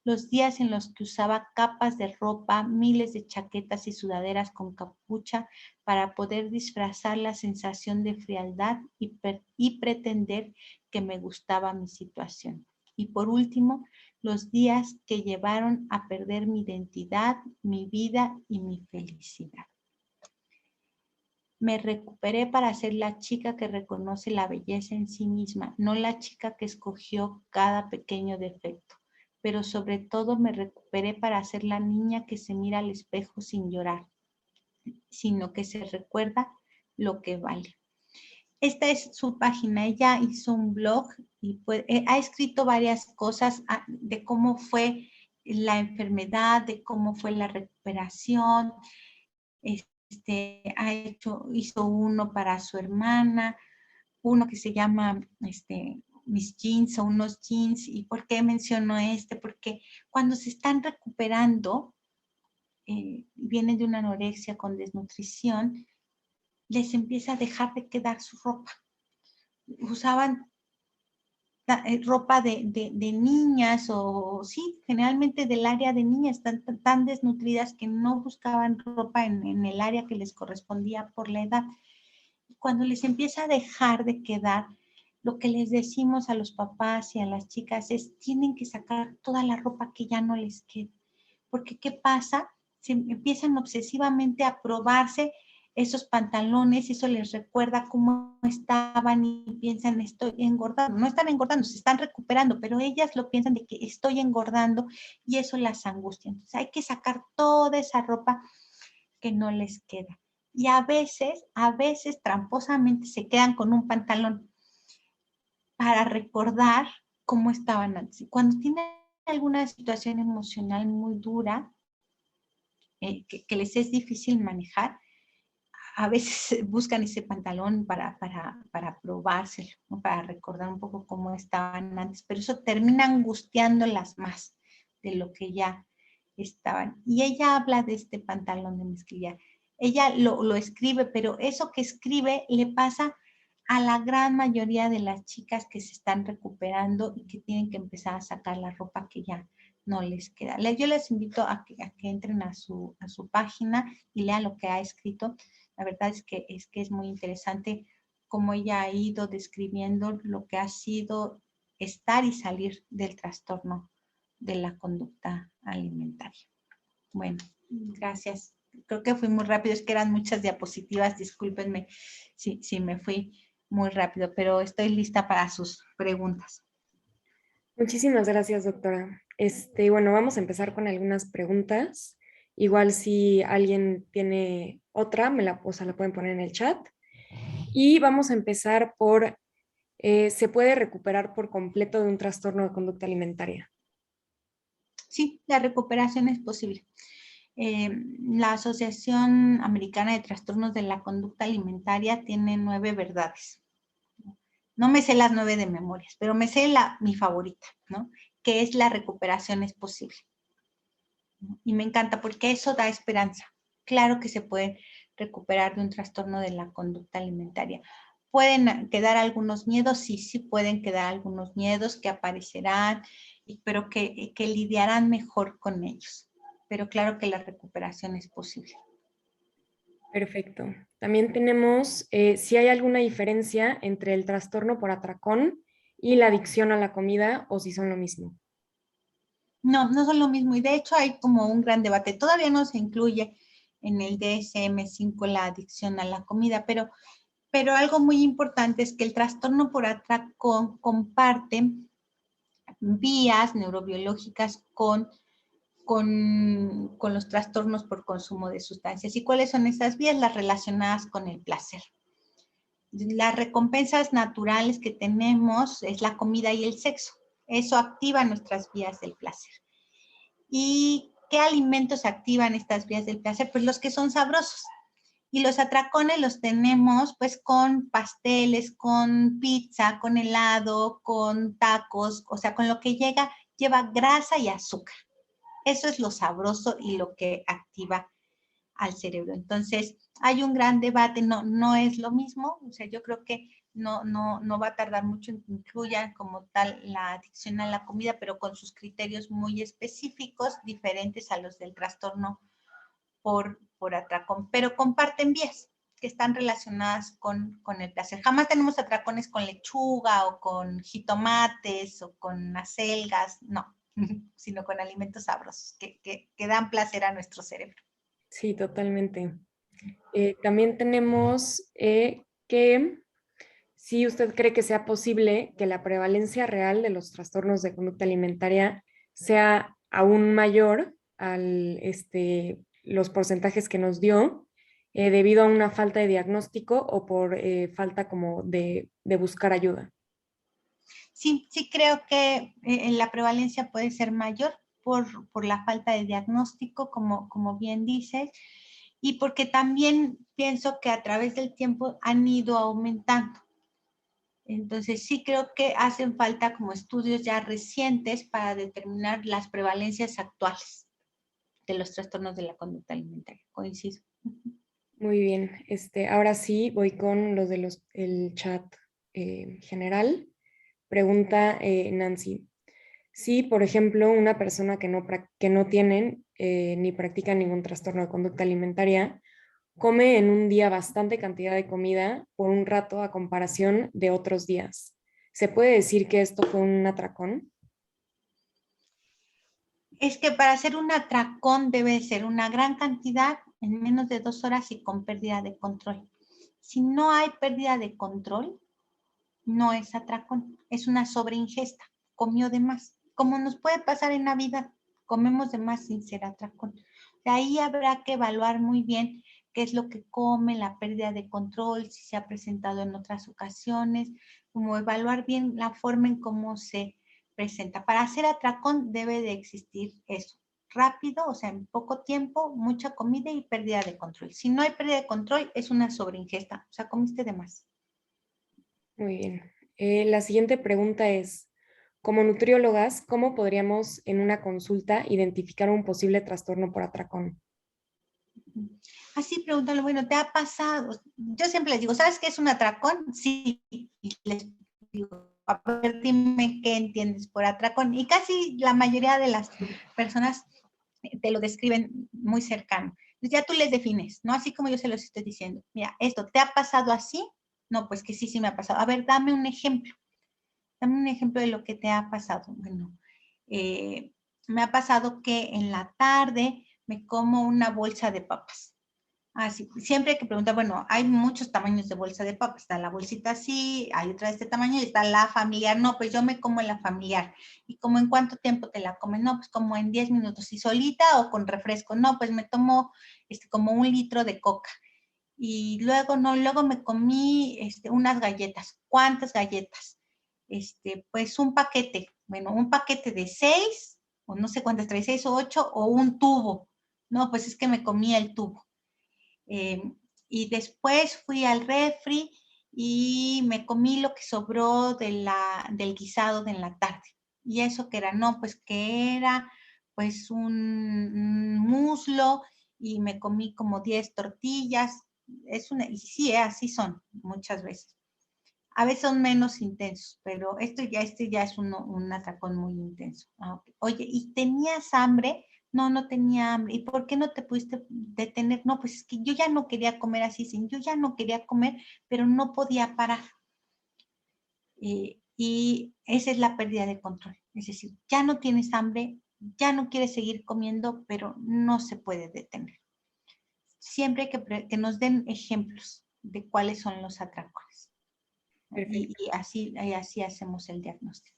los días en los que usaba capas de ropa, miles de chaquetas y sudaderas con capucha para poder disfrazar la sensación de frialdad y pretender que me gustaba mi situación. Y por último, los días que llevaron a perder mi identidad, mi vida y mi felicidad. Me recuperé para ser la chica que reconoce la belleza en sí misma, no la chica que escogió cada pequeño defecto, pero sobre todo me recuperé para ser la niña que se mira al espejo sin llorar, sino que se recuerda lo que vale. Esta es su página. Ella hizo un blog y ha escrito varias cosas de cómo fue la enfermedad, de cómo fue la recuperación. Hizo uno para su hermana, uno que se llama mis jeans o unos jeans. ¿Y por qué menciono Porque cuando se están recuperando, vienen de una anorexia con desnutrición, les empieza a dejar de quedar su ropa. Usaban ropa de niñas, o sí, generalmente del área de niñas, tan desnutridas que no buscaban ropa en el área que les correspondía por la edad. Cuando les empieza a dejar de quedar, lo que les decimos a los papás y a las chicas es: tienen que sacar toda la ropa que ya no les quede. Porque ¿qué pasa? Se empiezan obsesivamente a probarse esos pantalones, eso les recuerda cómo estaban y piensan, estoy engordando. No están engordando, se están recuperando, pero ellas lo piensan de que estoy engordando y eso las angustia. Entonces hay que sacar toda esa ropa que no les queda. Y a veces tramposamente se quedan con un pantalón para recordar cómo estaban antes. Y cuando tienen alguna situación emocional muy dura, que les es difícil manejar, a veces buscan ese pantalón para probárselo, ¿no? Para recordar un poco cómo estaban antes, pero eso termina angustiándolas más de lo que ya estaban. Y ella habla de este pantalón de mezclilla. Ella lo escribe, pero eso que escribe le pasa a la gran mayoría de las chicas que se están recuperando y que tienen que empezar a sacar la ropa que ya no les queda. Yo les invito a que entren a su página y lean lo que ha escrito. La verdad es muy interesante cómo ella ha ido describiendo lo que ha sido estar y salir del trastorno de la conducta alimentaria. Bueno, gracias. Creo que fui muy rápido, es que eran muchas diapositivas, discúlpenme si me fui muy rápido, pero estoy lista para sus preguntas. Muchísimas gracias, doctora. Bueno, vamos a empezar con algunas preguntas. Igual si alguien tiene otra, o sea, la pueden poner en el chat. Y vamos a empezar por, ¿se puede recuperar por completo de un trastorno de conducta alimentaria? Sí, la recuperación es posible. La Asociación Americana de Trastornos de la Conducta Alimentaria tiene 9 verdades. No me sé las 9 de memorias, pero me sé mi favorita, ¿no? Que es la recuperación es posible. Y me encanta porque eso da esperanza. Claro que se puede recuperar de un trastorno de la conducta alimentaria. ¿Pueden quedar algunos miedos? Sí, sí pueden quedar algunos miedos que aparecerán, pero que lidiarán mejor con ellos. Pero claro que la recuperación es posible. Perfecto. También tenemos si hay alguna diferencia entre el trastorno por atracón y la adicción a la comida o si son lo mismo. No, no son lo mismo. Y de hecho hay como un gran debate. Todavía no se incluye en el DSM-5 la adicción a la comida, pero algo muy importante es que el trastorno por atracón comparte vías neurobiológicas con los trastornos por consumo de sustancias. ¿Y cuáles son esas vías? Las relacionadas con el placer. Las recompensas naturales que tenemos es la comida y el sexo. Eso activa nuestras vías del placer. ¿Y qué alimentos activan estas vías del placer? Pues los que son sabrosos. Y los atracones los tenemos pues con pasteles, con pizza, con helado, con tacos, o sea, con lo que lleva grasa y azúcar. Eso es lo sabroso y lo que activa al cerebro. Entonces, hay un gran debate, no es lo mismo, o sea, yo creo que no va a tardar mucho en que incluyan como tal la adicción a la comida, pero con sus criterios muy específicos, diferentes a los del trastorno por atracón, pero comparten vías que están relacionadas con el placer. Jamás tenemos atracones con lechuga o con jitomates o con acelgas, no, sino con alimentos sabrosos que dan placer a nuestro cerebro. Sí, totalmente. También tenemos que si usted cree que sea posible que la prevalencia real de los trastornos de conducta alimentaria sea aún mayor al los porcentajes que nos dio debido a una falta de diagnóstico o por falta como de buscar ayuda. Sí, sí creo que la prevalencia puede ser mayor por la falta de diagnóstico, como bien dices, y porque también pienso que a través del tiempo han ido aumentando. Entonces sí creo que hacen falta como estudios ya recientes para determinar las prevalencias actuales de los trastornos de la conducta alimentaria. Coincido. Muy bien, ahora sí voy con los el chat general. Pregunta Nancy. Si, por ejemplo, una persona que no tienen ni practica ningún trastorno de conducta alimentaria, come en un día bastante cantidad de comida por un rato a comparación de otros días, ¿se puede decir que esto fue un atracón? Es que para hacer un atracón debe ser una gran cantidad en menos de 2 horas y con pérdida de control. Si no hay pérdida de control, no es atracón, es una sobreingesta, comió de más. Como nos puede pasar en Navidad, comemos de más sin ser atracón. De ahí habrá que evaluar muy bien qué es lo que come, la pérdida de control, si se ha presentado en otras ocasiones, como evaluar bien la forma en cómo se presenta. Para hacer atracón debe de existir eso, rápido, o sea, en poco tiempo, mucha comida y pérdida de control. Si no hay pérdida de control, es una sobreingesta, o sea, comiste de más. Muy bien. La siguiente pregunta es, como nutriólogas, ¿cómo podríamos en una consulta identificar un posible trastorno por atracón? Así pregúntale, bueno, ¿te ha pasado? Yo siempre les digo, ¿sabes qué es un atracón? Sí, y les digo, a ver, dime qué entiendes por atracón. Y casi la mayoría de las personas te lo describen muy cercano. Entonces ya tú les defines, ¿no? Así como yo se los estoy diciendo. Mira, esto, ¿te ha pasado así? No, pues que sí, sí me ha pasado. A ver, dame un ejemplo. Dame un ejemplo de lo que te ha pasado. Bueno, me ha pasado que en la tarde me como una bolsa de papas. Ah, sí, siempre hay que preguntar, bueno, hay muchos tamaños de bolsa de papas. Está la bolsita así, hay otra de este tamaño y está la familiar. No, pues yo me como la familiar. ¿Y como en cuánto tiempo te la comes? No, pues como en 10 minutos. ¿Y solita o con refresco? No, pues me tomo como 1 litro de coca. Y luego, no, luego me comí unas galletas. ¿Cuántas galletas? Pues un paquete. Bueno, un paquete de 6, o no sé cuántas trae, 6 o 8, o un tubo. No, pues es que me comí el tubo. Eh, y después fui al refri y me comí lo que sobró del guisado de en la tarde. ¿Y eso qué era? No, pues que era pues un muslo y me comí como 10 tortillas. Y sí, así son muchas veces. A veces son menos intensos, pero este ya es un atracón muy intenso. Ah, ok. Oye, ¿y tenías hambre? No, no tenía hambre. ¿Y por qué no te pudiste detener? No, pues es que yo ya no quería comer así, yo ya no quería comer, pero no podía parar. Y esa es la pérdida de control. Es decir, ya no tienes hambre, ya no quieres seguir comiendo, pero no se puede detener. Siempre hay que nos den ejemplos de cuáles son los atracones. Perfecto. Y así hacemos el diagnóstico.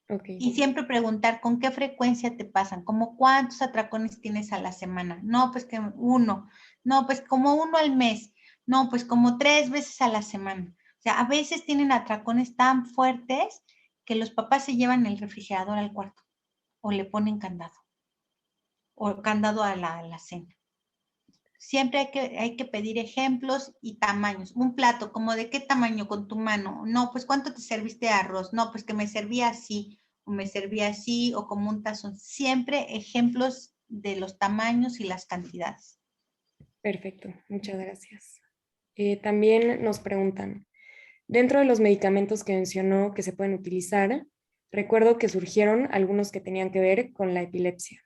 Ok. Y siempre preguntar con qué frecuencia te pasan, como cuántos atracones tienes a la semana. No, pues que uno. No, pues como uno al mes. No, pues como 3 veces a la semana. O sea, a veces tienen atracones tan fuertes que los papás se llevan el refrigerador al cuarto o le ponen candado o candado a la cena. Siempre hay que pedir ejemplos y tamaños. Un plato, como de qué tamaño con tu mano. No, pues cuánto te serviste de arroz. No, pues que me servía así, o me servía así, o como un tazón. Siempre ejemplos de los tamaños y las cantidades. Perfecto. Muchas gracias. También nos preguntan, dentro de los medicamentos que mencionó que se pueden utilizar, recuerdo que surgieron algunos que tenían que ver con la epilepsia.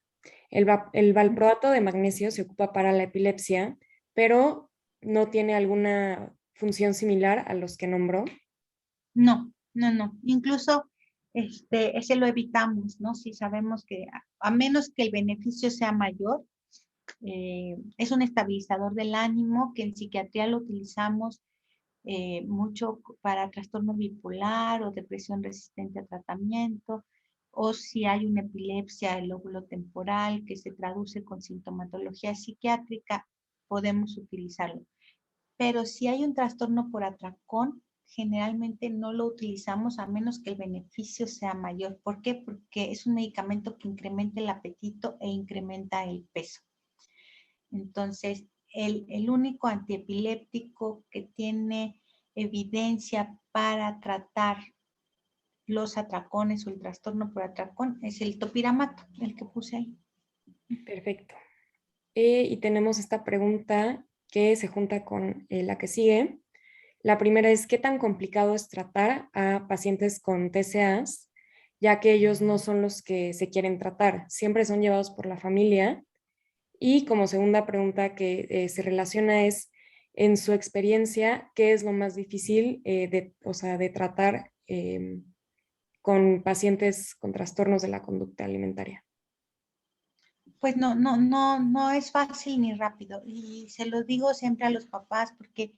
El valproato de magnesio se ocupa para la epilepsia, pero no tiene alguna función similar a los que nombró. No, no, no. Incluso ese lo evitamos, ¿no? Si sabemos que a menos que el beneficio sea mayor, es un estabilizador del ánimo que en psiquiatría lo utilizamos mucho para trastorno bipolar o depresión resistente a tratamiento, o si hay una epilepsia del lóbulo temporal que se traduce con sintomatología psiquiátrica, podemos utilizarlo. Pero si hay un trastorno por atracón, generalmente no lo utilizamos a menos que el beneficio sea mayor. ¿Por qué? Porque es un medicamento que incrementa el apetito e incrementa el peso. Entonces, el único antiepiléptico que tiene evidencia para tratar los atracones o el trastorno por atracón es el topiramato, el que puse ahí. Perfecto. Y tenemos esta pregunta que se junta con la que sigue. La primera es, ¿qué tan complicado es tratar a pacientes con TCAs, ya que ellos no son los que se quieren tratar, siempre son llevados por la familia? Y como segunda pregunta que se relaciona es, en su experiencia, ¿qué es lo más difícil de tratar con pacientes con trastornos de la conducta alimentaria? pues no es fácil ni rápido. Y se lo digo siempre a los papás porque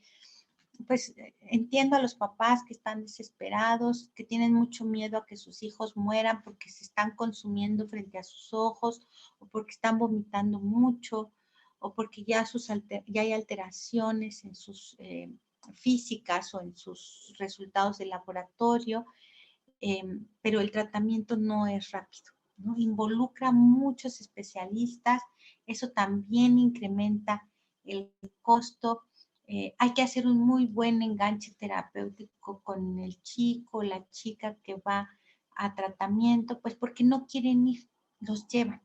pues entiendo a los papás que están desesperados, que tienen mucho miedo a que sus hijos mueran porque se están consumiendo frente a sus ojos o porque están vomitando mucho o porque ya hay alteraciones en sus físicas o en sus resultados de laboratorio, pero el tratamiento no es rápido, ¿no? Involucra muchos especialistas, eso también incrementa el costo. Hay que hacer un muy buen enganche terapéutico con el chico, la chica que va a tratamiento, pues porque no quieren ir, los llevan.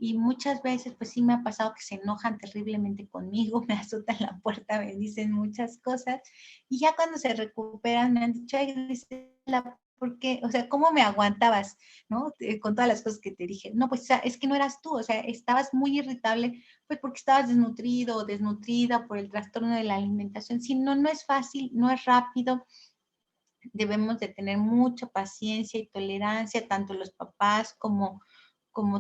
Y muchas veces, pues sí me ha pasado que se enojan terriblemente conmigo, me azotan la puerta, me dicen muchas cosas. Y ya cuando se recuperan me han dicho, ay, Grisela, ¿por qué? O sea, ¿cómo me aguantabas, no? Con todas las cosas que te dije. No, pues es que no eras tú, o sea, estabas muy irritable, pues porque estabas desnutrido o desnutrida por el trastorno de la alimentación. Si no, no es fácil, no es rápido. Debemos de tener mucha paciencia y tolerancia, tanto los papás como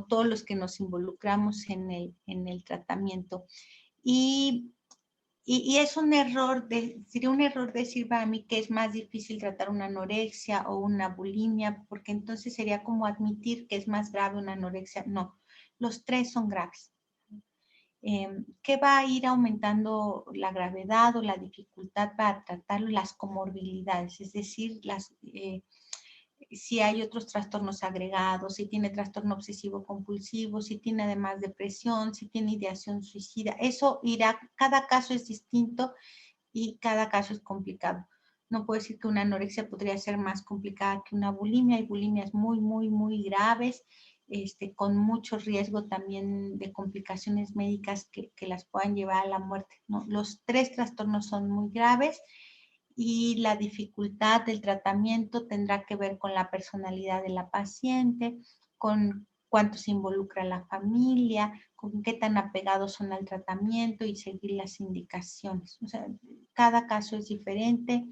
todos los que nos involucramos en el tratamiento. Y, y es un error, sería un error decir para mí que es más difícil tratar una anorexia o una bulimia, porque entonces sería como admitir que es más grave una anorexia. No, los tres son graves. ¿Qué va a ir aumentando la gravedad o la dificultad para tratarlo? Las comorbilidades, es decir, si hay otros trastornos agregados, si tiene trastorno obsesivo compulsivo, si tiene además depresión, si tiene ideación suicida. Eso irá, cada caso es distinto y cada caso es complicado. No puedo decir que una anorexia podría ser más complicada que una bulimia. Hay bulimias muy graves, con mucho riesgo también de complicaciones médicas que las puedan llevar a la muerte, ¿no? Los tres trastornos son muy graves y la dificultad del tratamiento tendrá que ver con la personalidad de la paciente, con cuánto se involucra la familia, con qué tan apegados son al tratamiento y seguir las indicaciones. O sea, cada caso es diferente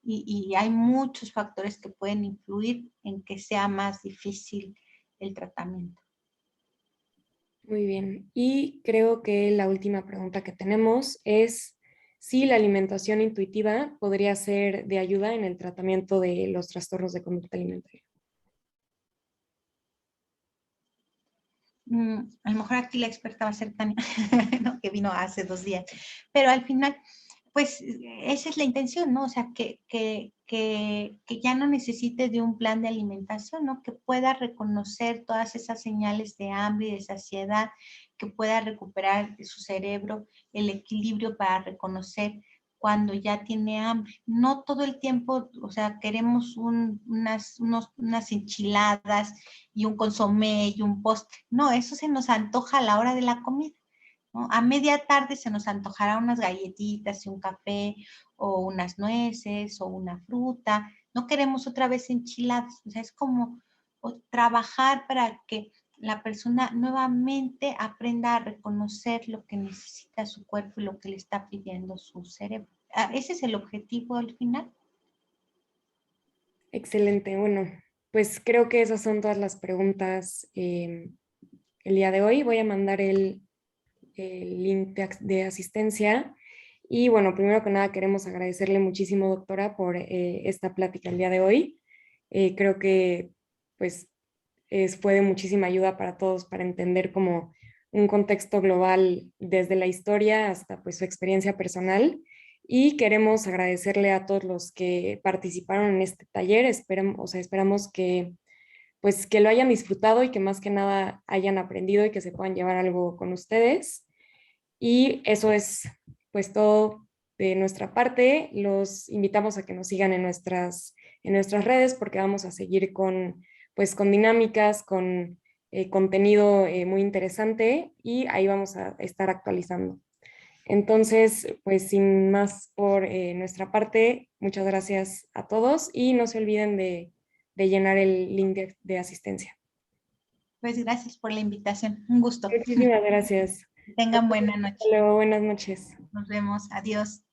y hay muchos factores que pueden influir en que sea más difícil el tratamiento. Muy bien. Y creo que la última pregunta que tenemos es si la alimentación intuitiva podría ser de ayuda en el tratamiento de los trastornos de conducta alimentaria. A lo mejor aquí la experta va a ser Tania, ¿no? Que vino hace 2 días, pero al final, pues esa es la intención, ¿no? O sea, que ya no necesite de un plan de alimentación, ¿no? Que pueda reconocer todas esas señales de hambre y de saciedad, que pueda recuperar su cerebro el equilibrio para reconocer cuando ya tiene hambre. No todo el tiempo, o sea, queremos unas enchiladas y un consomé y un postre. No, eso se nos antoja a la hora de la comida, ¿no? A media tarde se nos antojará unas galletitas y un café o unas nueces o una fruta. No queremos otra vez enchiladas. O sea, es como trabajar para que la persona nuevamente aprenda a reconocer lo que necesita su cuerpo y lo que le está pidiendo su cerebro. Ese es el objetivo al final. Excelente. Bueno, pues creo que esas son todas las preguntas el día de hoy. Voy a mandar el link de asistencia. Y bueno, primero que nada queremos agradecerle muchísimo, doctora, por esta plática el día de hoy. Creo que pues fue de muchísima ayuda para todos para entender como un contexto global desde la historia hasta pues su experiencia personal. Y queremos agradecerle a todos los que participaron en este taller. Esperamos que pues que lo hayan disfrutado y que más que nada hayan aprendido y que se puedan llevar algo con ustedes. Y eso es pues todo de nuestra parte. Los invitamos a que nos sigan en nuestras redes porque vamos a seguir pues, con dinámicas, con contenido muy interesante y ahí vamos a estar actualizando. Entonces, pues sin más por nuestra parte, muchas gracias a todos y no se olviden de llenar el link de asistencia. Pues gracias por la invitación. Un gusto. Muchísimas gracias. Tengan buena Hasta noche. luego, buenas noches. Nos vemos. Adiós.